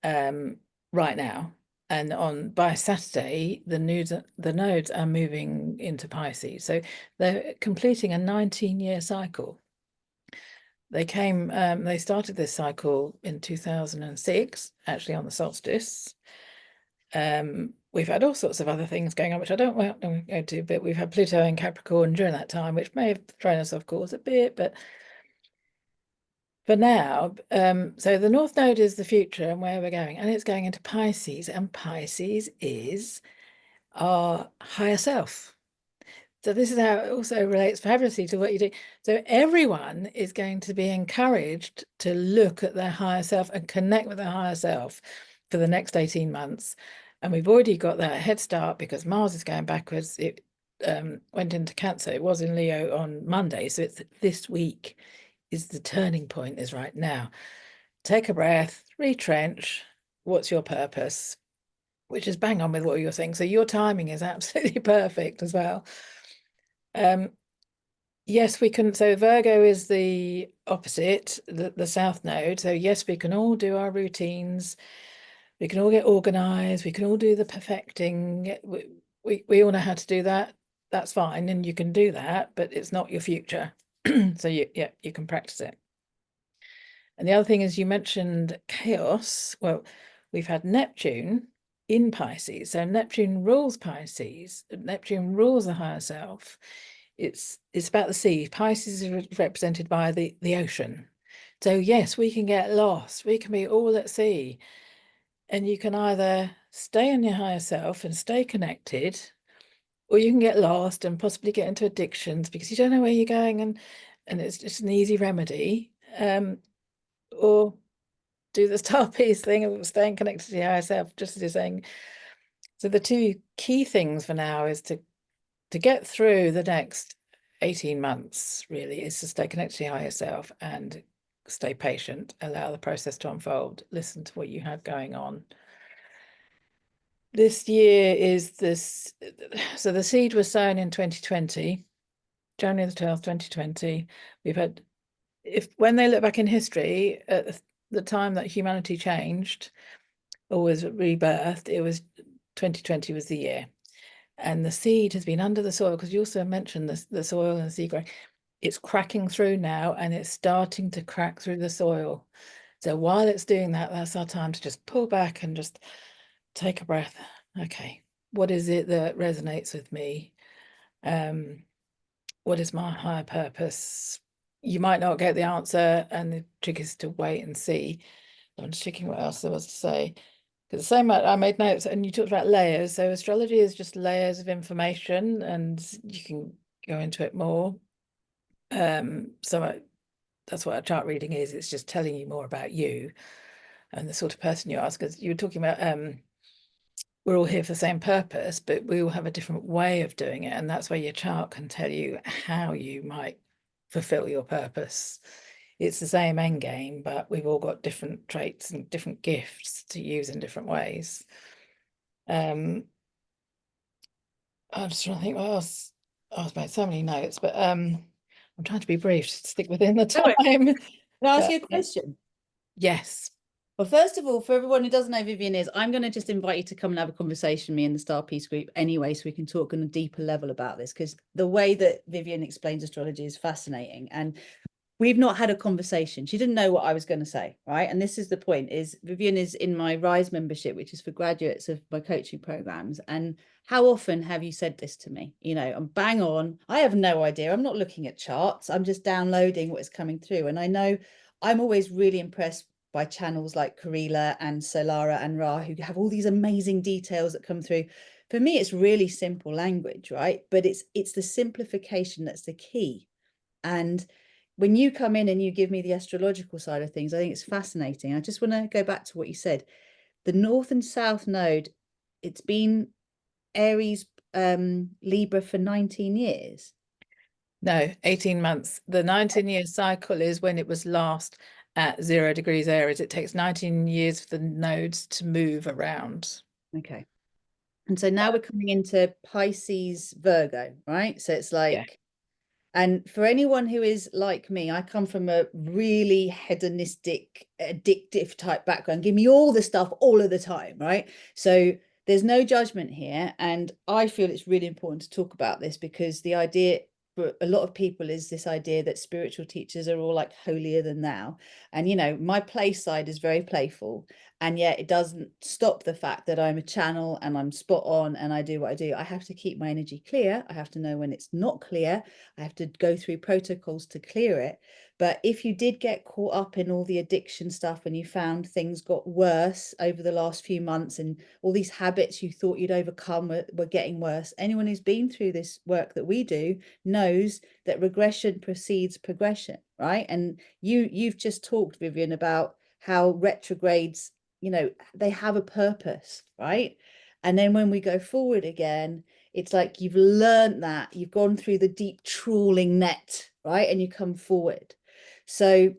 right now. And by Saturday, the nodes are moving into Pisces. So they're completing a 19-year cycle. They started this cycle in 2006, actually on the solstice. We've had all sorts of other things going on, which I don't want to go to, but we've had Pluto in Capricorn during that time, which may have thrown us off course a bit, but for now, so the North Node is the future and where we're going, and it's going into Pisces, and Pisces is our higher self. So this is how it also relates fabulously to what you do. So everyone is going to be encouraged to look at their higher self and connect with their higher self for the next 18 months. And we've already got that head start because Mars is going backwards. It went into Cancer. It was in Leo on Monday. So it's this week is the turning point, is right now. Take a breath, retrench. What's your purpose? Which is bang on with what you're saying. So your timing is absolutely perfect as well. Yes, we can. So Virgo is the opposite, the South Node. So yes, we can all do our routines. We can all get organized. We can all do the perfecting. We all know how to do that. That's fine, and you can do that, but it's not your future. So you can practice it. And the other thing is you mentioned chaos. Well, we've had Neptune in Pisces. So Neptune rules Pisces. Neptune rules the higher self. It's about the sea. Pisces is represented by the ocean. So yes, we can get lost. We can be all at sea. And you can either stay in your higher self and stay connected, or you can get lost and possibly get into addictions because you don't know where you're going, and it's just an easy remedy. Or do the StarPeace thing of staying connected to your higher self, just as you're saying. So the two key things for now is to get through the next 18 months, really, is to stay connected to your higher self and stay patient, allow the process to unfold, listen to what you have going on. This year is this, so the seed was sown in 2020, January the 12th, 2020. We've had, when they look back in history, at the time that humanity changed or was rebirthed, it was 2020 was the year. And the seed has been under the soil, because you also mentioned the soil and the seed growing. It's cracking through now, and it's starting to crack through the soil. So while it's doing that, that's our time to just pull back and just take a breath. Okay, what is it that resonates with me? What is my higher purpose? You might not get the answer, and the trick is to wait and see. I'm just checking what else there was to say. Because the same, I made notes, and you talked about layers. So astrology is just layers of information, and you can go into it more. So that's what a chart reading is. It's just telling you more about you and the sort of person you are. Because you were talking about we're all here for the same purpose, but we all have a different way of doing it. And that's where your chart can tell you how you might fulfill your purpose. It's the same end game, but we've all got different traits and different gifts to use in different ways. I'm just trying to think what else. I've made so many notes, but I'm trying to be brief, to stick within the time. Can I ask you a question? Yes. Well, first of all, for everyone who doesn't know who Vivian is, I'm going to just invite you to come and have a conversation with me in the StarPeace group anyway, so we can talk on a deeper level about this, because the way that Vivian explains astrology is fascinating. And we've not had a conversation. She didn't know what I was going to say, right? And this is the point, is Vivian is in my Rise membership, which is for graduates of my coaching programs. And how often have you said this to me? You know, I'm bang on. I have no idea. I'm not looking at charts. I'm just downloading what is coming through. And I know I'm always really impressed by channels like Karila and Solara and Ra, who have all these amazing details that come through. For me, it's really simple language, right? But it's the simplification that's the key. And when you come in and you give me the astrological side of things, I think it's fascinating. I just want to go back to what you said. The North and South node, it's been Aries, Libra for 19 years. No, 18 months. The 19-year cycle is when it was last at 0 degrees Aries. It takes 19 years for the nodes to move around. Okay. And so now we're coming into Pisces, Virgo, right? So it's like, Yeah. and for anyone who is like me, I come from a really hedonistic, addictive type background. Give me all the stuff all of the time, right? So there's no judgment here. And I feel it's really important to talk about this, because the idea for a lot of people is this idea that spiritual teachers are all like holier than thou. And, you know, my play side is very playful. And yet it doesn't stop the fact that I'm a channel and I'm spot on and I do what I do. I have to keep my energy clear. I have to know when it's not clear. I have to go through protocols to clear it. But if you did get caught up in all the addiction stuff and you found things got worse over the last few months and all these habits you thought you'd overcome were getting worse, anyone who's been through this work that we do knows that regression precedes progression, right? And you've just talked, Vivian, about how retrogrades, you know, they have a purpose, right? And then when we go forward again, it's like you've learned that, you've gone through the deep trawling net, right? And you come forward. So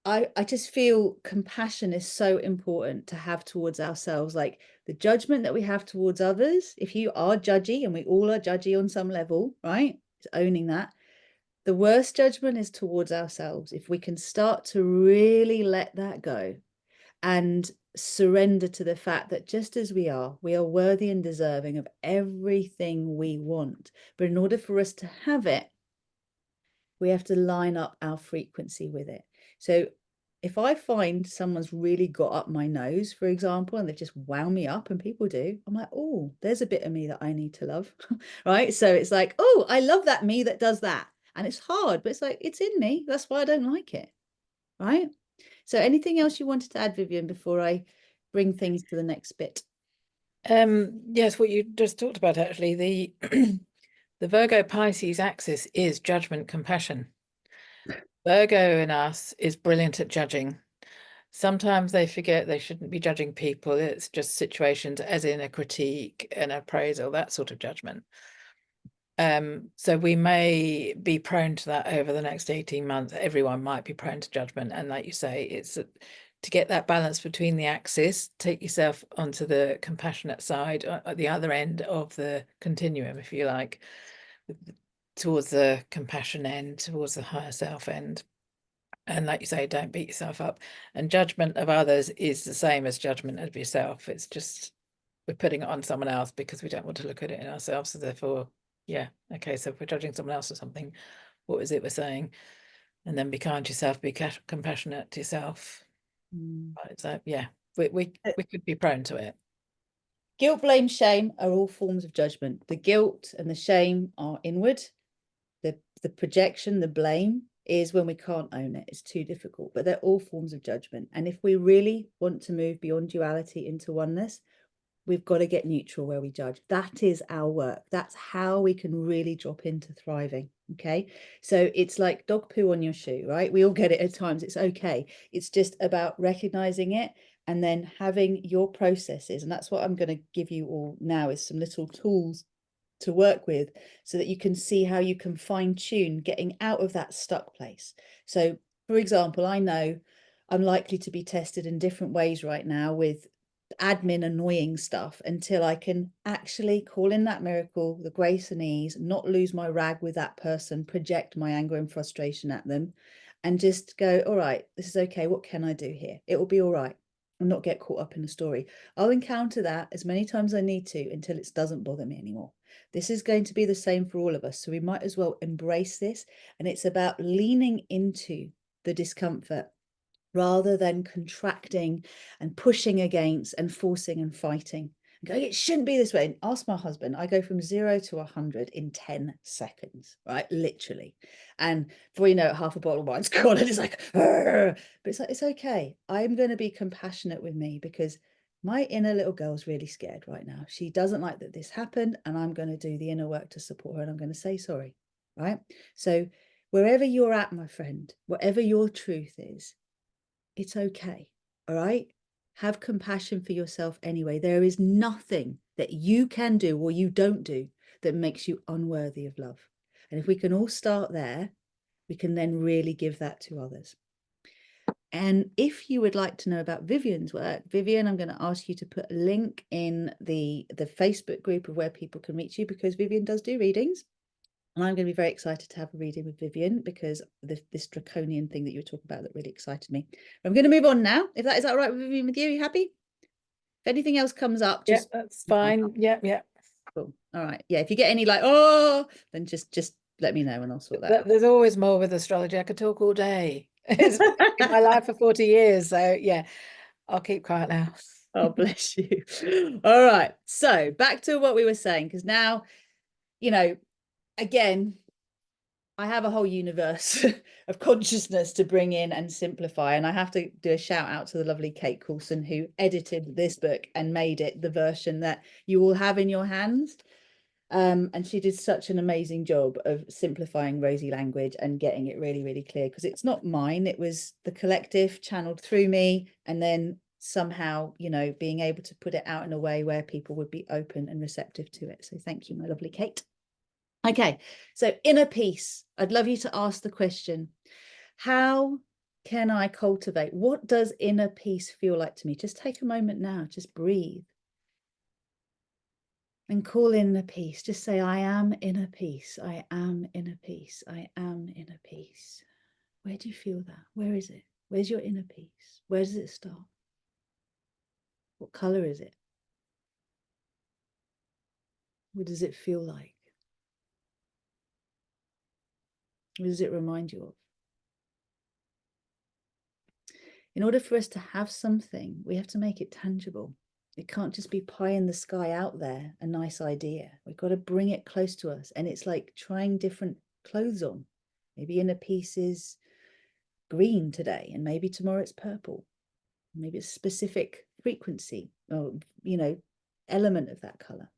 I just feel compassion is so important to have towards ourselves. Like the judgment that we have towards others, if you are judgy, and we all are judgy on some level, right? It's owning that. The worst judgment is towards ourselves. If we can start to really let that go and surrender to the fact that just as we are worthy and deserving of everything we want. But in order for us to have it, we have to line up our frequency with it. So if I find someone's really got up my nose, for example, and they just wow me up, and people do, I'm like, oh, there's a bit of me that I need to love, right? So it's like, oh, I love that me that does that. And it's hard, but it's like, it's in me. That's why I don't like it, right? So anything else you wanted to add, Vivian, before I bring things to the next bit? Yes, what you just talked about, actually, the the Virgo Pisces axis is judgment, compassion. Virgo in us is brilliant at judging. Sometimes they forget they shouldn't be judging people. It's just situations, as in a critique, an appraisal, that sort of judgment. So we may be prone to that over the next 18 months. Everyone might be prone to judgment. And like you say, it's to get that balance between the axis, take yourself onto the compassionate side at the other end of the continuum, if you like, towards the compassion end, towards the higher self end. And like you say, don't beat yourself up. And judgment of others is the same as judgment of yourself. It's just we're putting it on someone else because we don't want to look at it in ourselves. So therefore, yeah, okay, so if we're judging someone else or something, what is it we're saying? And then be kind to yourself, be compassionate to yourself. So yeah, we could be prone to it. Guilt, blame, shame are all forms of judgment. The guilt and the shame are inward. The projection, the blame is when we can't own it. It's too difficult, but they're all forms of judgment. And if we really want to move beyond duality into oneness, we've got to get neutral where we judge. That is our work. That's how we can really drop into thriving. Okay. So it's like dog poo on your shoe, right? We all get it at times. It's okay. It's just about recognizing it and then having your processes. And that's what I'm going to give you all now, is some little tools to work with so that you can see how you can fine tune getting out of that stuck place. So, for example, I know I'm likely to be tested in different ways right now with admin annoying stuff until I can actually call in that miracle, the grace and ease, not lose my rag with that person, project my anger and frustration at them, and just go, all right, this is okay. What can I do here? It will be all right. And not get caught up in the story. I'll encounter that as many times as I need to until it doesn't bother me anymore. This is going to be the same for all of us. So we might as well embrace this. And it's about leaning into the discomfort rather than contracting and pushing against and forcing and fighting. And going, it shouldn't be this way. And ask my husband, I go from 0 to 100 in 10 seconds, right? Literally. And before you know it, half a bottle of wine's gone and it's like, argh! But it's like, it's okay. I'm going to be compassionate with me because my inner little girl's really scared right now. She doesn't like that this happened, and I'm going to do the inner work to support her, and I'm going to say sorry, right? So wherever you're at, my friend, whatever your truth is, it's okay. All right. Have compassion for yourself anyway. There is nothing that you can do or you don't do that makes you unworthy of love. And if we can all start there, we can then really give that to others. And if you would like to know about Vivian's work, Vivian, I'm going to ask you to put a link in the Facebook group of where people can reach you, because Vivian does do readings. And I'm going to be very excited to have a reading with Vivian, because this draconian thing that you were talking about that really excited me. I'm going to move on now. Is that all right with Vivian, with you? Are you happy? If anything else comes up, just that's fine. Yeah. Cool. All right. Yeah. If you get any like, oh, then just let me know and I'll sort that out. There's always more with astrology. I could talk all day. It's been my life for 40 years. So yeah, I'll keep quiet now. Oh, bless you. All right. So back to what we were saying, because now, you know, again, I have a whole universe of consciousness to bring in and simplify. And I have to do a shout out to the lovely Kate Coulson, who edited this book and made it the version that you all have in your hands. And she did such an amazing job of simplifying Rozy language and getting it really, really clear, because it's not mine. It was the collective channeled through me, and then somehow, you know, being able to put it out in a way where people would be open and receptive to it. So thank you, my lovely Kate. Okay, so inner peace. I'd love you to ask the question, how can I cultivate? What does inner peace feel like to me? Just take a moment now, just breathe. And call in the peace. Just say, I am inner peace. I am inner peace. I am inner peace. Where do you feel that? Where is it? Where's your inner peace? Where does it start? What color is it? What does it feel like? What does it remind you of? In order for us to have something, we have to make it tangible. It can't just be pie in the sky out there, a nice idea. We've got to bring it close to us. And it's like trying different clothes on. Maybe inner peace is green today, and maybe tomorrow it's purple. Maybe it's a specific frequency or, you know, element of that color.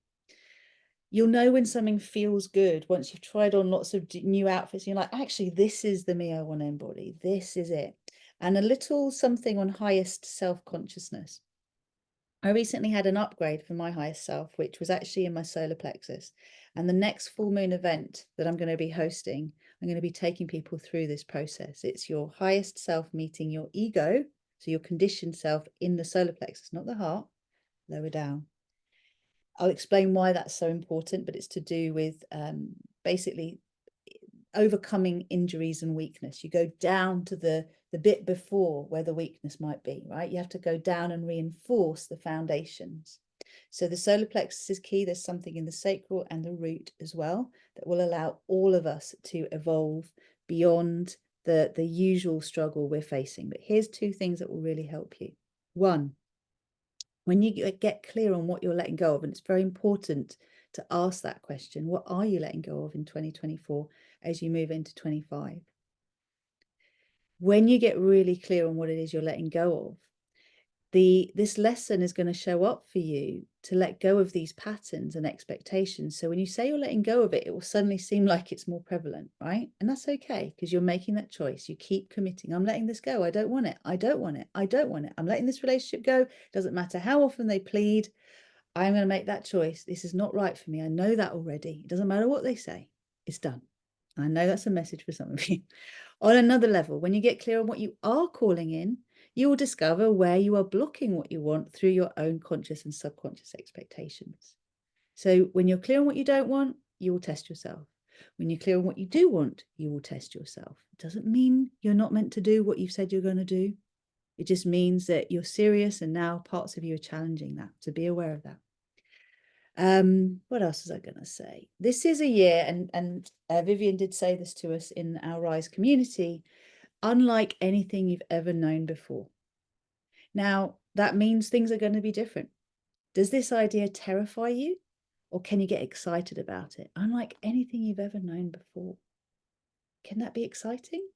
You'll know when something feels good once you've tried on lots of new outfits. You're like, actually, this is the me I want to embody. This is it. And a little something on highest self-consciousness. I recently had an upgrade for my highest self, which was actually in my solar plexus. And the next full moon event that I'm going to be hosting, I'm going to be taking people through this process. It's your highest self meeting your ego, so your conditioned self, in the solar plexus, not the heart, lower down. I'll explain why that's so important, but it's to do with basically overcoming injuries and weakness. You go down to the bit before where the weakness might be, right? You have to go down and reinforce the foundations. So the solar plexus is key. There's something in the sacral and the root as well that will allow all of us to evolve beyond the usual struggle we're facing. But here's two things that will really help you. One, when you get clear on what you're letting go of, and it's very important to ask that question, what are you letting go of in 2024 as you move into 25? When you get really clear on what it is you're letting go of, this lesson is going to show up for you to let go of these patterns and expectations. So when you say you're letting go of it, it will suddenly seem like it's more prevalent, right? And that's okay, because you're making that choice. You keep committing. I'm letting this go. I don't want it. I don't want it. I don't want it. I'm letting this relationship go. Doesn't matter how often they plead. I'm going to make that choice. This is not right for me. I know that already. It doesn't matter what they say. It's done. I know that's a message for some of you. On another level, when you get clear on what you are calling in, you will discover where you are blocking what you want through your own conscious and subconscious expectations. So when you're clear on what you don't want, you will test yourself. When you're clear on what you do want, you will test yourself. It doesn't mean you're not meant to do what you've said you're going to do. It just means that you're serious, and now parts of you are challenging that. So be aware of that. What else was I going to say? This is a year, and Vivian did say this to us in our Rise community, unlike anything you've ever known before. Now, that means things are going to be different. Does this idea terrify you, or can you get excited about it? Unlike anything you've ever known before. Can that be exciting?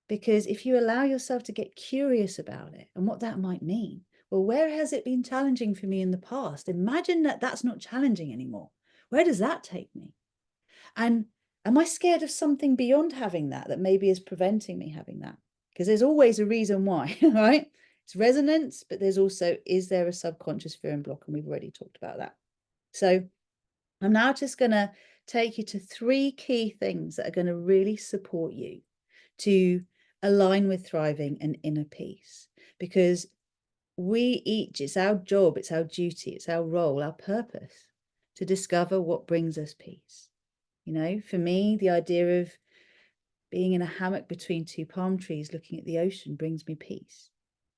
Because if you allow yourself to get curious about it and what that might mean, well, where has it been challenging for me in the past? Imagine that that's not challenging anymore. Where does that take me? And am I scared of something beyond having that maybe is preventing me having that? Because there's always a reason why, right? It's resonance, but there's also, is there a subconscious fear and block? And we've already talked about that. So I'm now just going to take you to 3 key things that are going to really support you to align with thriving and inner peace, because we each, it's our job, it's our duty, it's our role, our purpose to discover what brings us peace. You know, for me, the idea of being in a hammock between 2 palm trees looking at the ocean brings me peace.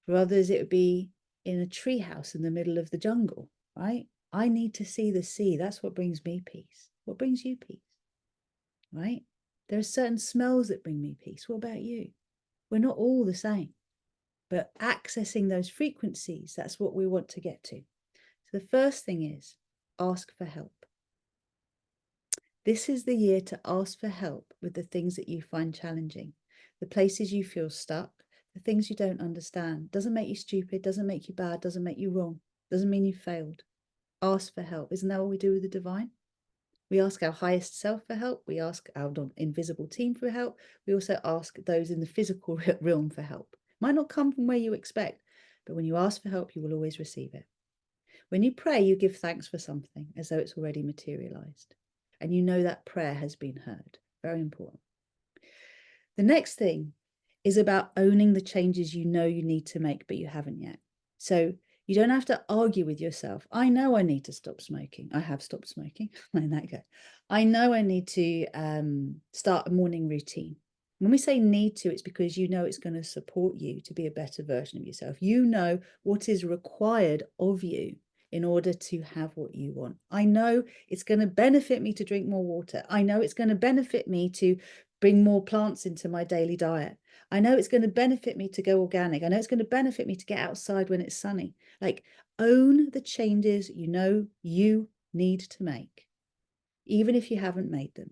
For others, it would be in a tree house in the middle of the jungle, right? I need to see the sea. That's what brings me peace. What brings you peace, right? There are certain smells that bring me peace. What about you? We're not all the same, but accessing those frequencies, that's what we want to get to. So the first thing is ask for help. This is the year to ask for help with the things that you find challenging, the places you feel stuck, the things you don't understand. Doesn't make you stupid, doesn't make you bad, doesn't make you wrong, doesn't mean you failed. Ask for help. Isn't that what we do with the divine? We ask our highest self for help. We ask our invisible team for help. We also ask those in the physical realm for help. Might not come from where you expect, but when you ask for help, you will always receive it. When you pray, you give thanks for something as though it's already materialized. And you know that prayer has been heard. Very important. The next thing is about owning the changes you know you need to make, but you haven't yet. So you don't have to argue with yourself. I know I need to stop smoking. I have stopped smoking. Let that go. I know I need to start a morning routine. When we say need to, it's because you know it's going to support you to be a better version of yourself. You know what is required of you in order to have what you want. I know it's going to benefit me to drink more water. I know it's going to benefit me to bring more plants into my daily diet. I know it's going to benefit me to go organic. I know it's going to benefit me to get outside when it's sunny. Like, own the changes you know you need to make, even if you haven't made them.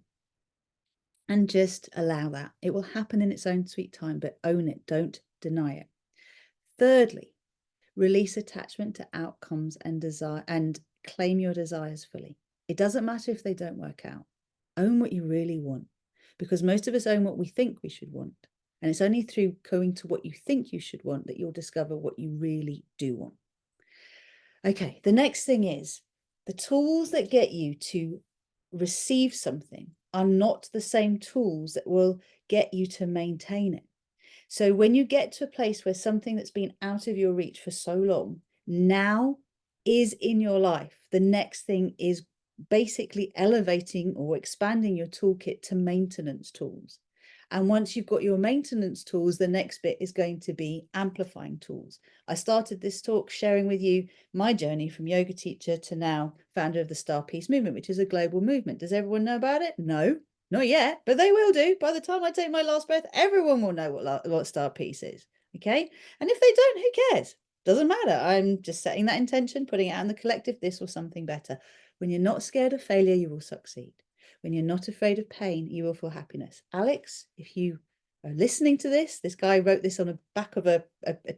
And just allow that. It will happen in its own sweet time, but own it. Don't deny it. Thirdly, release attachment to outcomes and desire, and claim your desires fully. It doesn't matter if they don't work out. Own what you really want, because most of us own what we think we should want. And it's only through going to what you think you should want that you'll discover what you really do want. Okay, the next thing is the tools that get you to receive something are not the same tools that will get you to maintain it. So when you get to a place where something that's been out of your reach for so long now is in your life, the next thing is basically elevating or expanding your toolkit to maintenance tools. And once you've got your maintenance tools, the next bit is going to be amplifying tools. I started this talk sharing with you my journey from yoga teacher to now founder of the StarPeace movement, which is a global movement. Does everyone know about it? No, not yet, but they will do. By the time I take my last breath, everyone will know what StarPeace is. Okay. And if they don't, who cares? Doesn't matter. I'm just setting that intention, putting it out in the collective, this or something better. When you're not scared of failure, you will succeed. When you're not afraid of pain, you will feel happiness. Alex, if you are listening to this guy wrote this on the back of a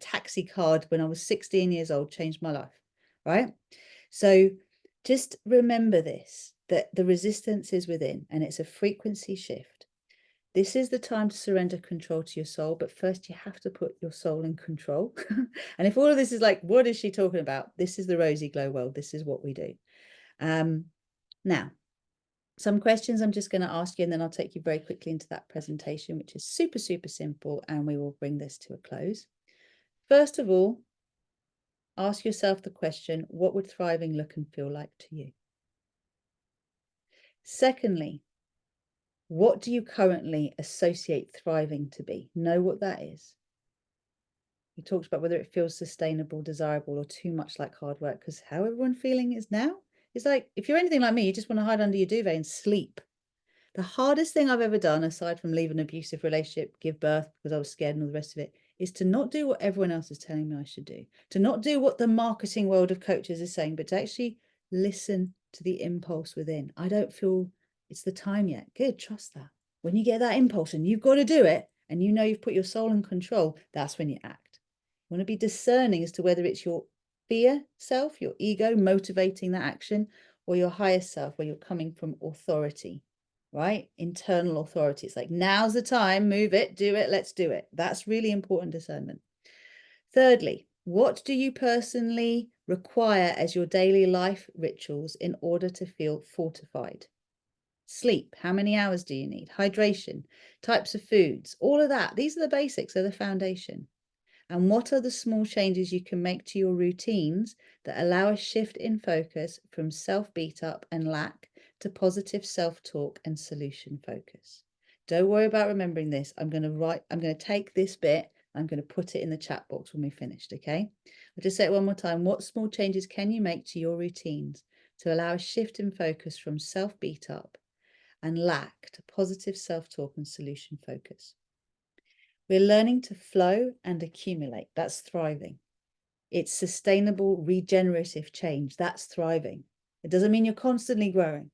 taxi card when I was 16 years old, changed my life, right? So just remember this, that the resistance is within and it's a frequency shift. This is the time to surrender control to your soul, but first you have to put your soul in control. And if all of this is like, what is she talking about? This is the RozyGlow world. This is what we do. Now, some questions I'm just going to ask you, and then I'll take you very quickly into that presentation, which is super, super simple, and we will bring this to a close. First of all, ask yourself the question, what would thriving look and feel like to you? Secondly, what do you currently associate thriving to be? Know what that is. We talked about whether it feels sustainable, desirable, or too much like hard work, because how everyone's feeling is now It's like, if you're anything like me, you just want to hide under your duvet and sleep. The hardest thing I've ever done, aside from leave an abusive relationship, give birth because I was scared and all the rest of it, is to not do what everyone else is telling me I should do, to not do what the marketing world of coaches is saying, but to actually listen to the impulse within. I don't feel it's the time yet. Good, trust that. When you get that impulse and you've got to do it, and you know you've put your soul in control, that's when you act. You want to be discerning as to whether it's your fear self, your ego motivating that action, or your higher self, where you're coming from authority, right? Internal authority. It's like, now's the time, move it, do it, let's do it. That's really important discernment. Thirdly, what do you personally require as your daily life rituals in order to feel fortified? Sleep, how many hours do you need? Hydration, types of foods, all of that. These are the basics, they're the foundation. And what are the small changes you can make to your routines that allow a shift in focus from self-beat up and lack to positive self-talk and solution focus? Don't worry about remembering this. I'm going to take this bit, I'm going to put it in the chat box when we're finished, okay? I'll just say it one more time. What small changes can you make to your routines to allow a shift in focus from self-beat up and lack to positive self-talk and solution focus? We're learning to flow and accumulate. That's thriving. It's sustainable, regenerative change. That's thriving. It doesn't mean you're constantly growing.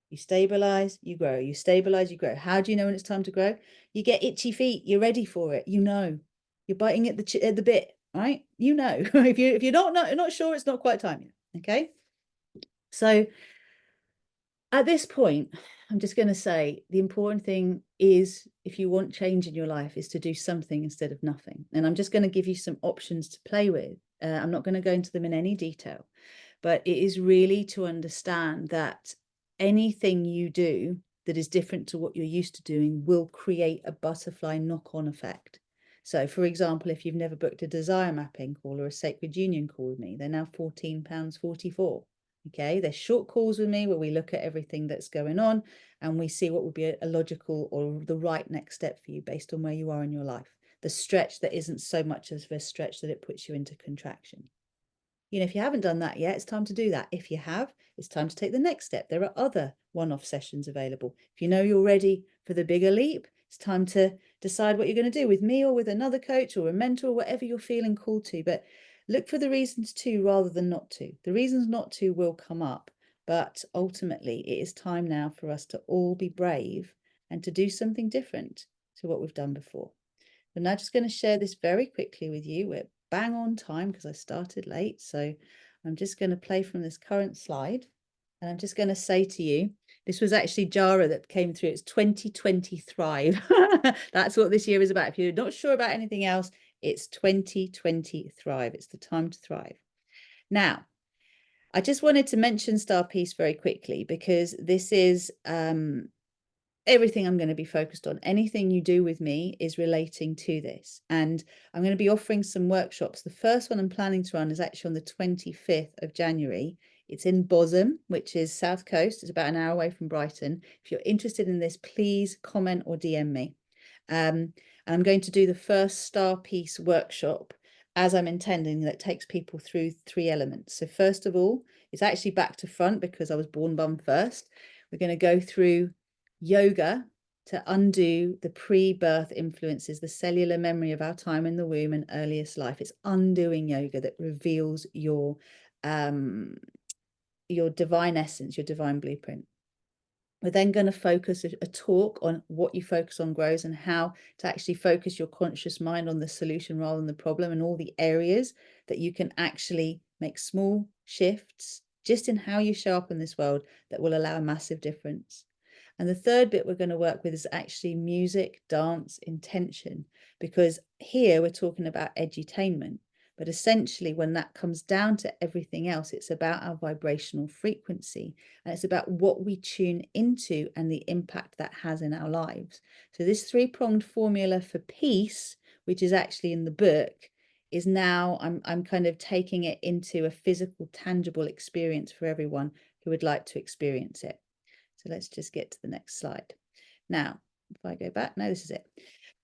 You stabilize, you grow. You stabilize, you grow. How do you know when it's time to grow? You get itchy feet. You're ready for it. You know. You're biting at the bit, right? You know. if you're not sure, it's not quite time yet. Okay. So at this point, I'm just going to say the important thing is, if you want change in your life, is to do something instead of nothing. And I'm just going to give you some options to play with. I'm not going to go into them in any detail, but it is really to understand that anything you do that is different to what you're used to doing will create a butterfly knock-on effect. So, for example, if you've never booked a desire mapping call or a sacred union call with me, they're now £14.44. Okay, they're short calls with me where we look at everything that's going on and we see what would be a logical or the right next step for you based on where you are in your life. The stretch that isn't so much as a stretch that it puts you into contraction. You know, if you haven't done that yet, it's time to do that. If you have, it's time to take the next step. There are other one-off sessions available. If you know you're ready for the bigger leap, it's time to decide what you're going to do with me or with another coach or a mentor, or whatever you're feeling called to. But look for the reasons to rather than not to. The reasons not to will come up, but ultimately it is time now for us to all be brave and to do something different to what we've done before. I'm now just going to share this very quickly with you. We're bang on time because I started late. So I'm just going to play from this current slide. And I'm just going to say to you, this was actually Jara that came through. It's 2020 Thrive. That's what this year is about. If you're not sure about anything else, it's 2020 Thrive. It's the time to thrive. Now, I just wanted to mention StarPeace very quickly because this is everything I'm going to be focused on. Anything you do with me is relating to this. And I'm going to be offering some workshops. The first one I'm planning to run is actually on the 25th of January. It's in Bosham, which is South Coast. It's about an hour away from Brighton. If you're interested in this, please comment or DM me. And I'm going to do the first StarPeace workshop as I'm intending, that takes people through 3 elements. So first of all, it's actually back to front because I was born bum first. We're going to go through yoga to undo the pre-birth influences, the cellular memory of our time in the womb and earliest life. It's undoing yoga that reveals your divine essence, your divine blueprint. We're then going to focus a talk on what you focus on grows and how to actually focus your conscious mind on the solution rather than the problem, and all the areas that you can actually make small shifts just in how you show up in this world that will allow a massive difference. And the third bit we're going to work with is actually music, dance, intention, because here we're talking about edutainment. But essentially, when that comes down to everything else, it's about our vibrational frequency, and it's about what we tune into and the impact that has in our lives. So this 3-pronged formula for peace, which is actually in the book, is now I'm kind of taking it into a physical, tangible experience for everyone who would like to experience it. So let's just get to the next slide. Now, if I go back, no, this is it.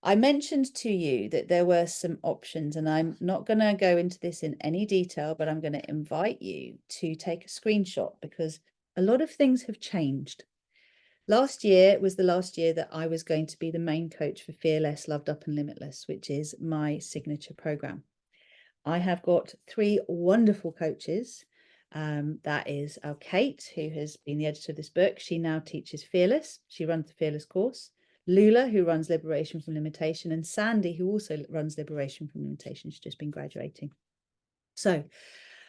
I mentioned to you that there were some options, and I'm not going to go into this in any detail, but I'm going to invite you to take a screenshot because a lot of things have changed. Last year was the last year that I was going to be the main coach for Fearless, Loved Up and Limitless, which is my signature program. I have got 3 wonderful coaches. That is our Kate, who has been the editor of this book. She now teaches Fearless. She runs the Fearless course. Lula, who runs Liberation from Limitation, and Sandy, who also runs Liberation from Limitation. She's just been graduating. So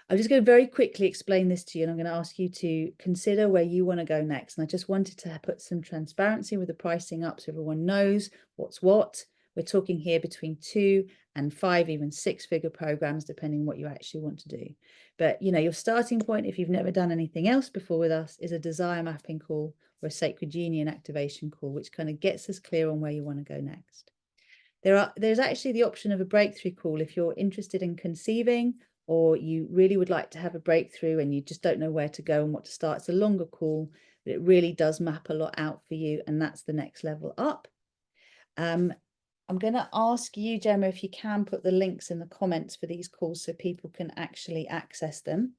I'm just going to very quickly explain this to you, and I'm going to ask you to consider where you want to go next. And I just wanted to put some transparency with the pricing up so everyone knows what's what. We're talking here between 2 and 5, even 6-figure programs, depending on what you actually want to do. But, you know, your starting point, if you've never done anything else before with us, is a desire mapping call or a sacred union activation call, which kind of gets us clear on where you want to go next. There's actually the option of a breakthrough call if you're interested in conceiving, or you really would like to have a breakthrough and you just don't know where to go and what to start. It's a longer call, but it really does map a lot out for you, and that's the next level up. I'm going to ask you, Gemma, if you can put the links in the comments for these calls so people can actually access them.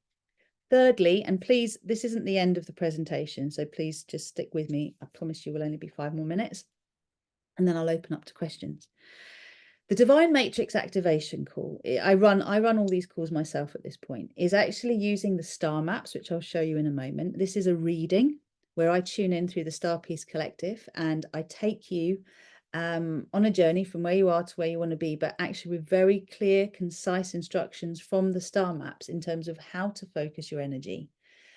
Thirdly, and please, this isn't the end of the presentation, so please just stick with me. I promise you will only be 5 more minutes, and then I'll open up to questions. The Divine Matrix activation call, I run all these calls myself at this point, is actually using the star maps, which I'll show you in a moment. This is a reading where I tune in through the StarPeace collective and I take you on a journey from where you are to where you want to be, but actually with very clear, concise instructions from the star maps in terms of how to focus your energy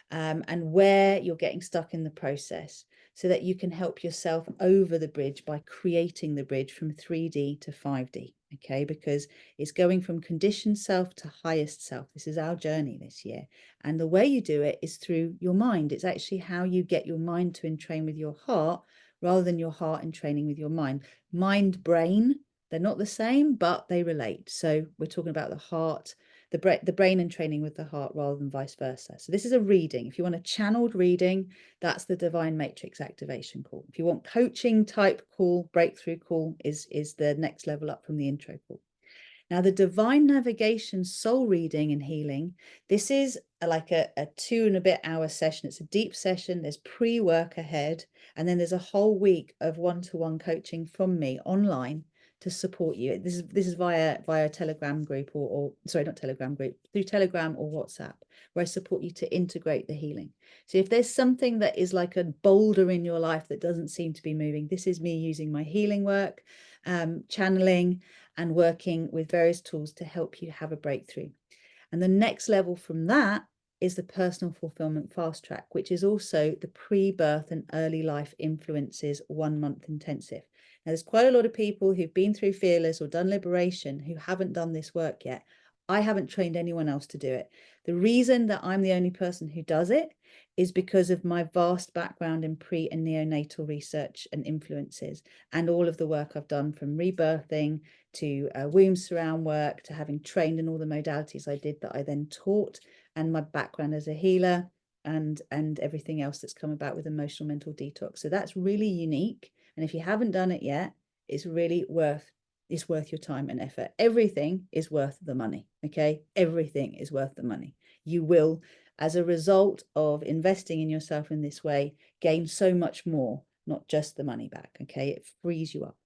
and where you're getting stuck in the process, so that you can help yourself over the bridge by creating the bridge from 3D to 5D, okay? Because it's going from conditioned self to highest self. This is our journey this year. And the way you do it is through your mind. It's actually how you get your mind to entrain with your heart rather than your heart entraining with your mind. Mind, brain, they're not the same, but they relate. So we're talking about the heart, the brain and training with the heart rather than vice versa. So this is a reading. If you want a channeled reading, that's the Divine Matrix activation call. If you want coaching type call, breakthrough call is the next level up from the intro call. Now, the Divine Navigation soul reading and healing, this is like a 2 and a bit hour session. It's a deep session. There's pre-work ahead, and then there's a whole week of one-to-one coaching from me online to support you. This is via a Telegram group or sorry, not Telegram group, through Telegram or WhatsApp, where I support you to integrate the healing. So if there's something that is like a boulder in your life that doesn't seem to be moving, this is me using my healing work, channeling and working with various tools to help you have a breakthrough. And the next level from that is the Personal Fulfillment Fast Track, which is also the pre-birth and early life influences 1-month intensive. Now, there's quite a lot of people who've been through Fearless or done Liberation who haven't done this work yet. I haven't trained anyone else to do it. The reason that I'm the only person who does it is because of my vast background in pre and neonatal research and influences, and all of the work I've done from rebirthing to womb surround work to having trained in all the modalities I did that I then taught, and my background as a healer and everything else that's come about with emotional mental detox. So that's really unique. And if you haven't done it yet, it's really worth your time and effort. Everything is worth the money. Okay. Everything is worth the money. You will, as a result of investing in yourself in this way, gain so much more, not just the money back. Okay. It frees you up.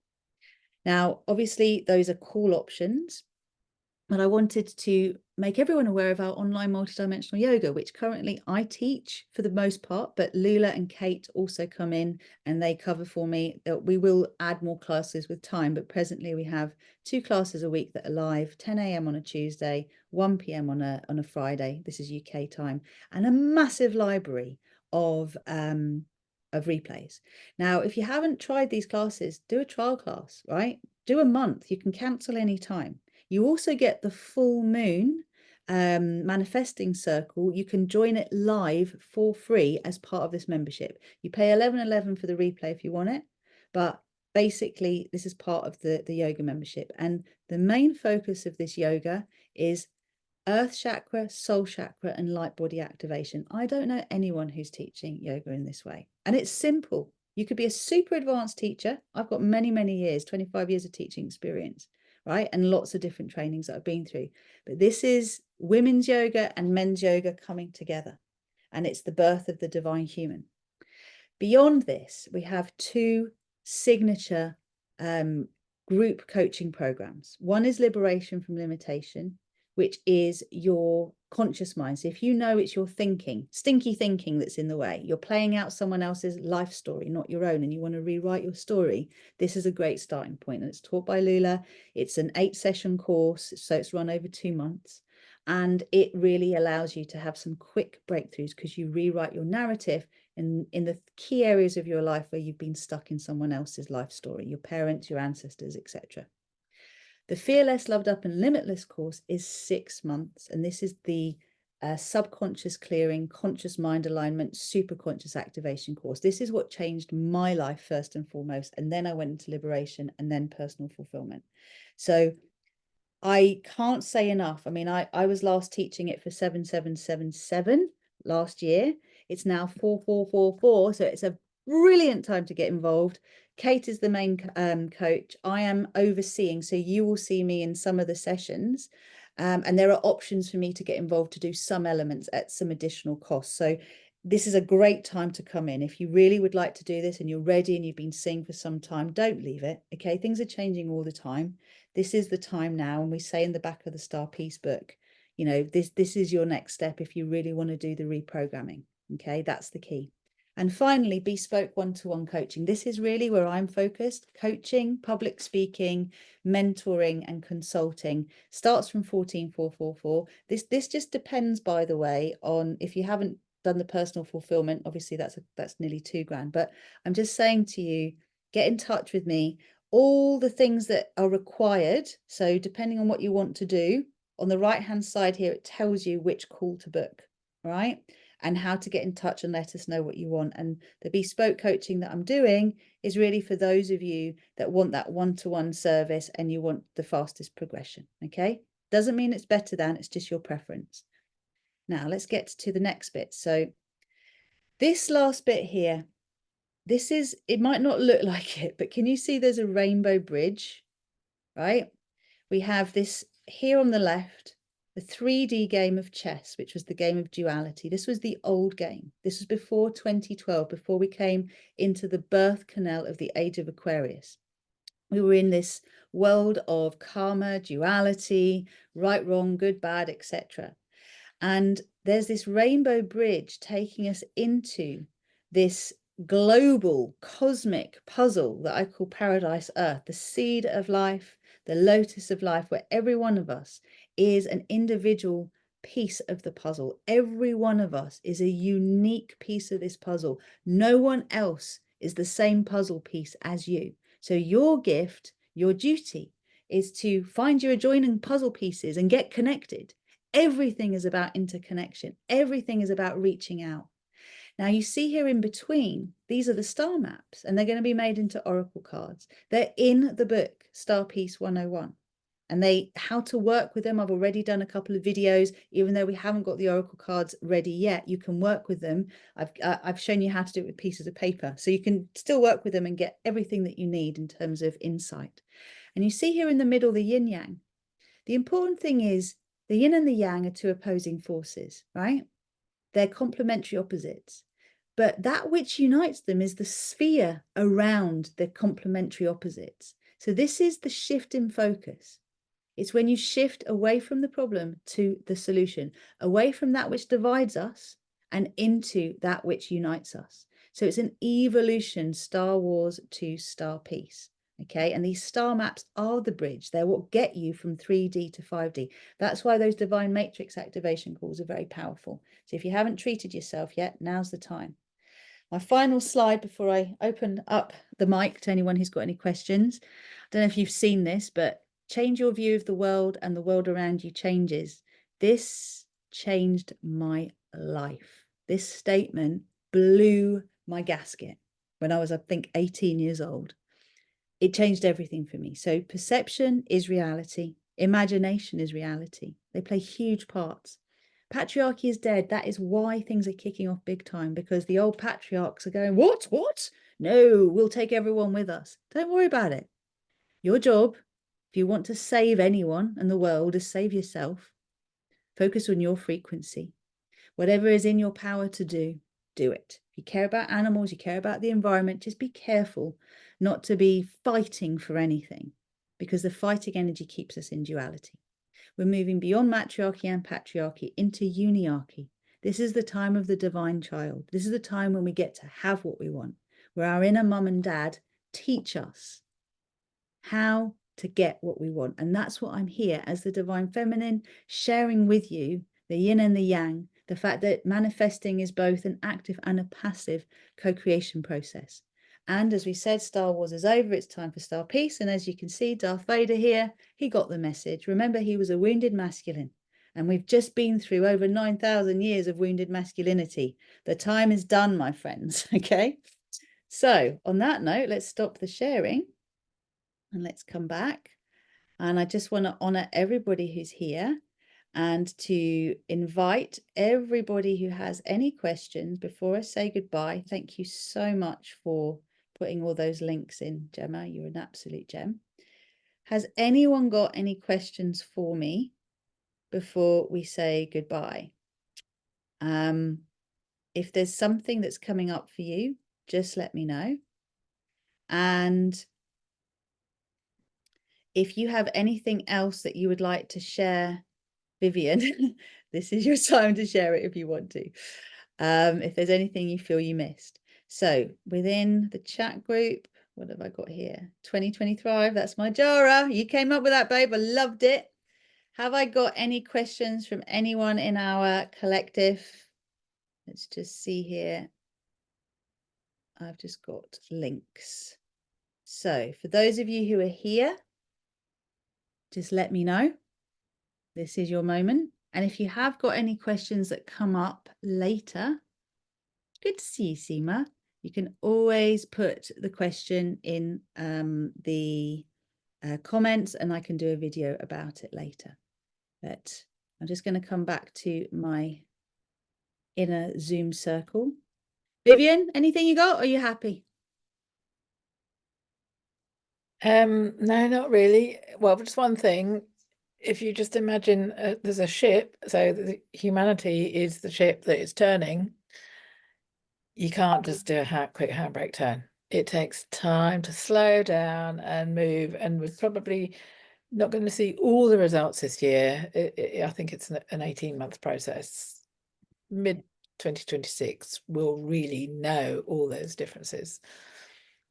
Now, obviously, those are call options, but I wanted to make everyone aware of our online multidimensional yoga, which currently I teach for the most part, but Lula and Kate also come in and they cover for me. We will add more classes with time, but presently we have 2 classes a week that are live, 10 a.m. on a Tuesday, 1 p.m. on a Friday. This is UK time, and a massive library of replays. Now, if you haven't tried these classes, do a trial class, right? Do a month. You can cancel anytime. You also get the full moon manifesting circle. You can join it live for free as part of this membership. You pay $11.11 for the replay if you want it, but basically this is part of the yoga membership. And the main focus of this yoga is earth chakra, soul chakra, and light body activation. I don't know anyone who's teaching yoga in this way. And it's simple. You could be a super advanced teacher. I've got many, many years, 25 years of teaching experience, right? And lots of different trainings that I've been through. But this is women's yoga and men's yoga coming together. And it's the birth of the divine human. Beyond this, we have two signature group coaching programs. One is Liberation from Limitation, which is your conscious mind. So if you know it's your thinking, stinky thinking that's in the way, you're playing out someone else's life story, not your own, and you want to rewrite your story, this is a great starting point. And it's taught by Lula. It's an 8-session course, so it's run over 2 months. And it really allows you to have some quick breakthroughs because you rewrite your narrative in the key areas of your life where you've been stuck in someone else's life story, your parents, your ancestors, etc. The Fearless, Loved Up and Limitless course is 6 months, and this is the subconscious clearing, conscious mind alignment, super conscious activation course. This is what changed my life first and foremost, and then I went into liberation and then personal fulfillment. So I can't say enough. I mean, I was last teaching it for 7777 last year. It's now 4444. So it's a brilliant time to get involved. Kate is the main coach. I am overseeing. So you will see me in some of the sessions. And there are options for me to get involved to do some elements at some additional cost. So this is a great time to come in. If you really would like to do this and you're ready and you've been seeing for some time, don't leave it. Okay, things are changing all the time. This is the time now. And we say in the back of the StarPeace book, you know, this is your next step if you really want to do the reprogramming. Okay, that's the key. And finally, bespoke one-to-one coaching. This is really where I'm focused. Coaching, public speaking, mentoring and consulting starts from 14,444. This just depends, by the way, on if you haven't done the personal fulfillment. Obviously, that's nearly $2,000. But I'm just saying to you, get in touch with me. All the things that are required. So depending on what you want to do, on the right-hand side here, it tells you which call to book, right? And how to get in touch and let us know what you want. And the bespoke coaching that I'm doing is really for those of you that want that one-to-one service and you want the fastest progression, okay? Doesn't mean it's better than, it's just your preference. Now, let's get to the next bit. So this last bit here, this is, it might not look like it, but can you see there's a rainbow bridge, right? We have this here on the left, the 3D game of chess, which was the game of duality. This was the old game. This was before 2012, before we came into the birth canal of the age of Aquarius. We were in this world of karma, duality, right, wrong, good, bad, etc. And there's this rainbow bridge taking us into this global cosmic puzzle that I call Paradise Earth, the seed of life, the lotus of life, where every one of us is an individual piece of the puzzle. Every one of us is a unique piece of this puzzle. No one else is the same puzzle piece as you. So your gift, your duty, is to find your adjoining puzzle pieces and get connected. Everything is about interconnection. Everything is about reaching out. Now you see here in between, these are the star maps, and they're going to be made into oracle cards. They're in the book, StarPeace 101. And how to work with them, I've already done a couple of videos. Even though we haven't got the oracle cards ready yet, you can work with them. I've shown you how to do it with pieces of paper. So you can still work with them and get everything that you need in terms of insight. And you see here in the middle, the yin yang. The important thing is the yin and the yang are two opposing forces, right? They're complementary opposites. But that which unites them is the sphere around the complementary opposites. So this is the shift in focus. It's when you shift away from the problem to the solution, away from that which divides us and into that which unites us. So it's an evolution, Star Wars to StarPeace. Okay, and these star maps are the bridge. They're what get you from 3D to 5D. That's why those divine matrix activation calls are very powerful. So if you haven't treated yourself yet, now's the time. My final slide before I open up the mic to anyone who's got any questions. I don't know if you've seen this, but change your view of the world and the world around you changes. This changed my life. This statement blew my gasket when I was, I think, 18 years old. It changed everything for me. So perception is reality. Imagination is reality. They play huge parts. Patriarchy is dead. That is why things are kicking off big time, because the old patriarchs are going, what? No, we'll take everyone with us. Don't worry about it. Your job, if you want to save anyone and the world, is save yourself. Focus on your frequency. Whatever is in your power to do, do it. If you care about animals, you care about the environment, just be careful not to be fighting for anything, because the fighting energy keeps us in duality. We're moving beyond matriarchy and patriarchy into uniarchy. This is the time of the divine child. This is the time when we get to have what we want, where our inner mum and dad teach us how to get what we want. And that's what I'm here as the divine feminine, sharing with you the yin and the yang, the fact that manifesting is both an active and a passive co-creation process. And as we said, Star Wars is over. It's time for StarPeace. And as you can see, Darth Vader here, he got the message. Remember, he was a wounded masculine. And we've just been through over 9,000 years of wounded masculinity. The time is done, my friends. Okay. So on that note, let's stop the sharing and let's come back. And I just want to honor everybody who's here and to invite everybody who has any questions before I say goodbye. Thank you so much for putting all those links in, Gemma. You're an absolute gem. Has anyone got any questions for me before we say goodbye? If there's something that's coming up for you, just let me know. And if you have anything else that you would like to share, Vivian, this is your time to share it if you want to. If there's anything you feel you missed. So within the chat group, what have I got here? 2025, that's my Jara. You came up with that, babe. I loved it. Have I got any questions from anyone in our collective? Let's just see here. I've just got links. So for those of you who are here, just let me know. This is your moment. And if you have got any questions that come up later, good to see you, Seema. You can always put the question in the comments and I can do a video about it later. But I'm just going to come back to my inner Zoom circle. Vivian, anything you got? Or are you happy? No, not really. Well, just one thing. If you just imagine there's a ship, so the humanity is the ship that is turning. You can't just do a quick handbrake turn. It takes time to slow down and move, and we're probably not going to see all the results this year. I think it's an 18-month process. Mid 2026, we'll really know all those differences.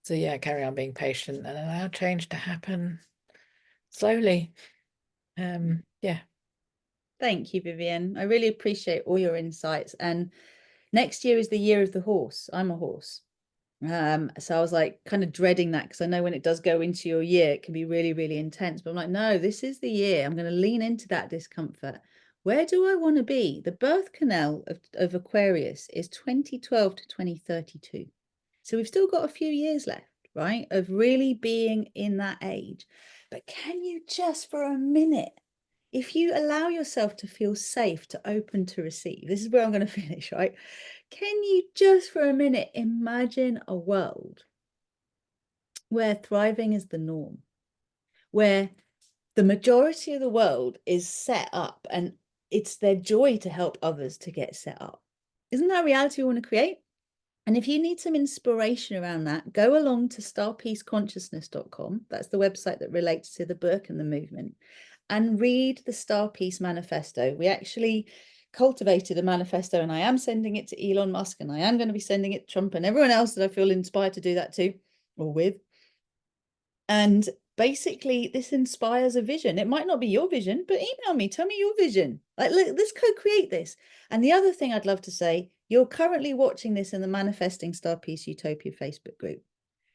So yeah, carry on being patient and allow change to happen slowly. Yeah. Thank you, Vivian. I really appreciate all your insights. And next year is the year of the horse. I'm a horse. So I was like kind of dreading that because I know when it does go into your year, it can be really, really intense. But I'm like, no, this is the year. I'm going to lean into that discomfort. Where do I want to be? The birth canal of Aquarius is 2012 to 2032. So we've still got a few years left, right, of really being in that age. But can you just for a minute, if you allow yourself to feel safe, to open to receive, this is where I'm going to finish, right? Can you just for a minute imagine a world where thriving is the norm, where the majority of the world is set up and it's their joy to help others to get set up? Isn't that reality we want to create? And if you need some inspiration around that, go along to starpeaceconsciousness.com. That's the website that relates to the book and the movement. And read the StarPeace manifesto. We actually cultivated a manifesto and I am sending it to Elon Musk and I am going to be sending it to Trump and everyone else that I feel inspired to do that to or with. And basically this inspires a vision. It might not be your vision, but email me, tell me your vision. Like, let's co-create this. And the other thing I'd love to say, you're currently watching this in the Manifesting StarPeace Utopia Facebook group.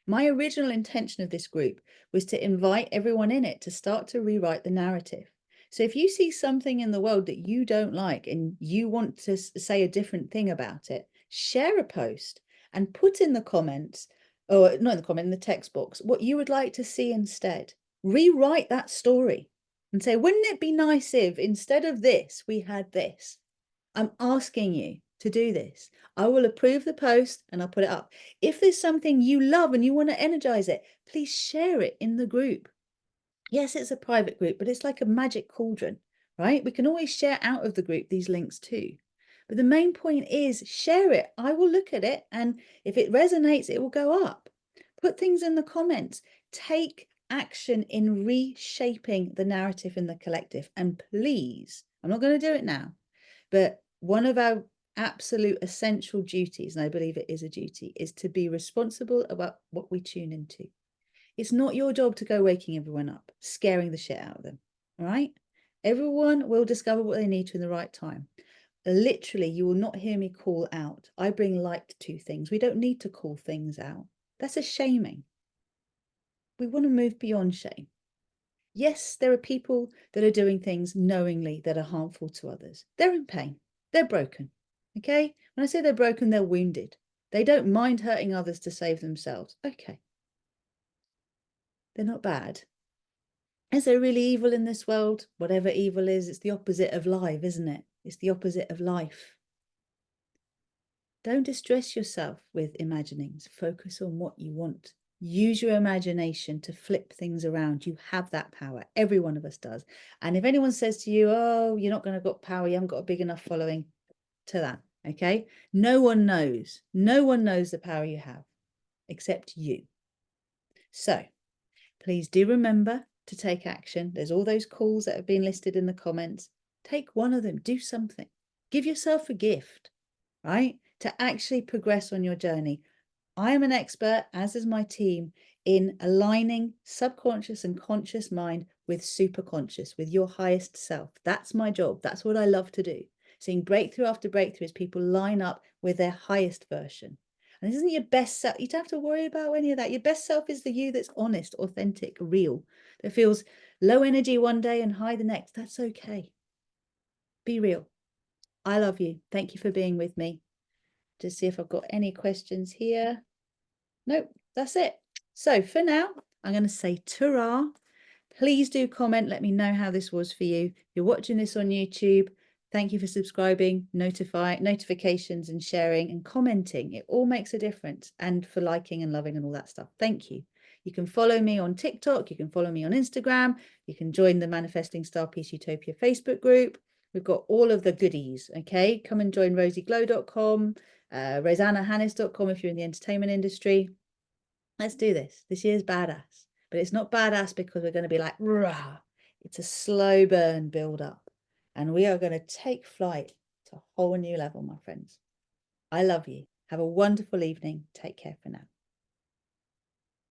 My original intention of this group was to invite everyone in it to start to rewrite the narrative. So if you see something in the world that you don't like and you want to say a different thing about it, share a post and put in the comments, or not in the comment, in the text box, what you would like to see instead. Rewrite that story and say, wouldn't it be nice if instead of this, we had this? I'm asking you to do this. I will approve the post and I'll put it up. If there's something you love and you want to energize it, please share it in the group. Yes, it's a private group, but it's like a magic cauldron, right? We can always share out of the group these links too. But the main point is share it. I will look at it, and if it resonates, it will go up. Put things in the comments. Take action in reshaping the narrative in the collective. And please, I'm not going to do it now, but one of our absolute essential duties, and I believe it is a duty, is to be responsible about what we tune into. It's not your job to go waking everyone up, scaring the shit out of them. All right? Everyone will discover what they need to in the right time. Literally, you will not hear me call out. I bring light to things. We don't need to call things out. That's a shaming. We want to move beyond shame. Yes, there are people that are doing things knowingly that are harmful to others. They're in pain. They're broken. Okay? When I say they're broken, they're wounded. They don't mind hurting others to save themselves. Okay. They're not bad. Is there really evil in this world? Whatever evil is, it's the opposite of life, isn't it? It's the opposite of life. Don't distress yourself with imaginings. Focus on what you want. Use your imagination to flip things around. You have that power. Every one of us does. And if anyone says to you, oh, you're not going to got power, you haven't got a big enough following, to that, okay? No one knows. No one knows the power you have except you. So please do remember to take action. There's all those calls that have been listed in the comments. Take one of them. Do something. Give yourself a gift, right? To actually progress on your journey. I am an expert, as is my team, in aligning subconscious and conscious mind with superconscious, with your highest self. That's my job. That's what I love to do. Seeing breakthrough after breakthrough as people line up with their highest version. And this isn't your best self. You don't have to worry about any of that. Your best self is the you that's honest, authentic, real, that feels low energy one day and high the next. That's okay. Be real. I love you. Thank you for being with me. Just see if I've got any questions here. Nope, that's it. So for now, I'm going to say ta-ra. Please do comment. Let me know how this was for you. If you're watching this on YouTube, thank you for subscribing, notifications and sharing and commenting. It all makes a difference. And for liking and loving and all that stuff. Thank you. You can follow me on TikTok. You can follow me on Instagram. You can join the Manifesting StarPeace Utopia Facebook group. We've got all of the goodies. Okay, come and join RozyGlow.com, RosannaHannis.com if you're in the entertainment industry. Let's do this. This year's badass. But it's not badass because we're going to be like, rah. It's a slow burn build up. And we are going to take flight to a whole new level, my friends. I love you. Have a wonderful evening. Take care for now.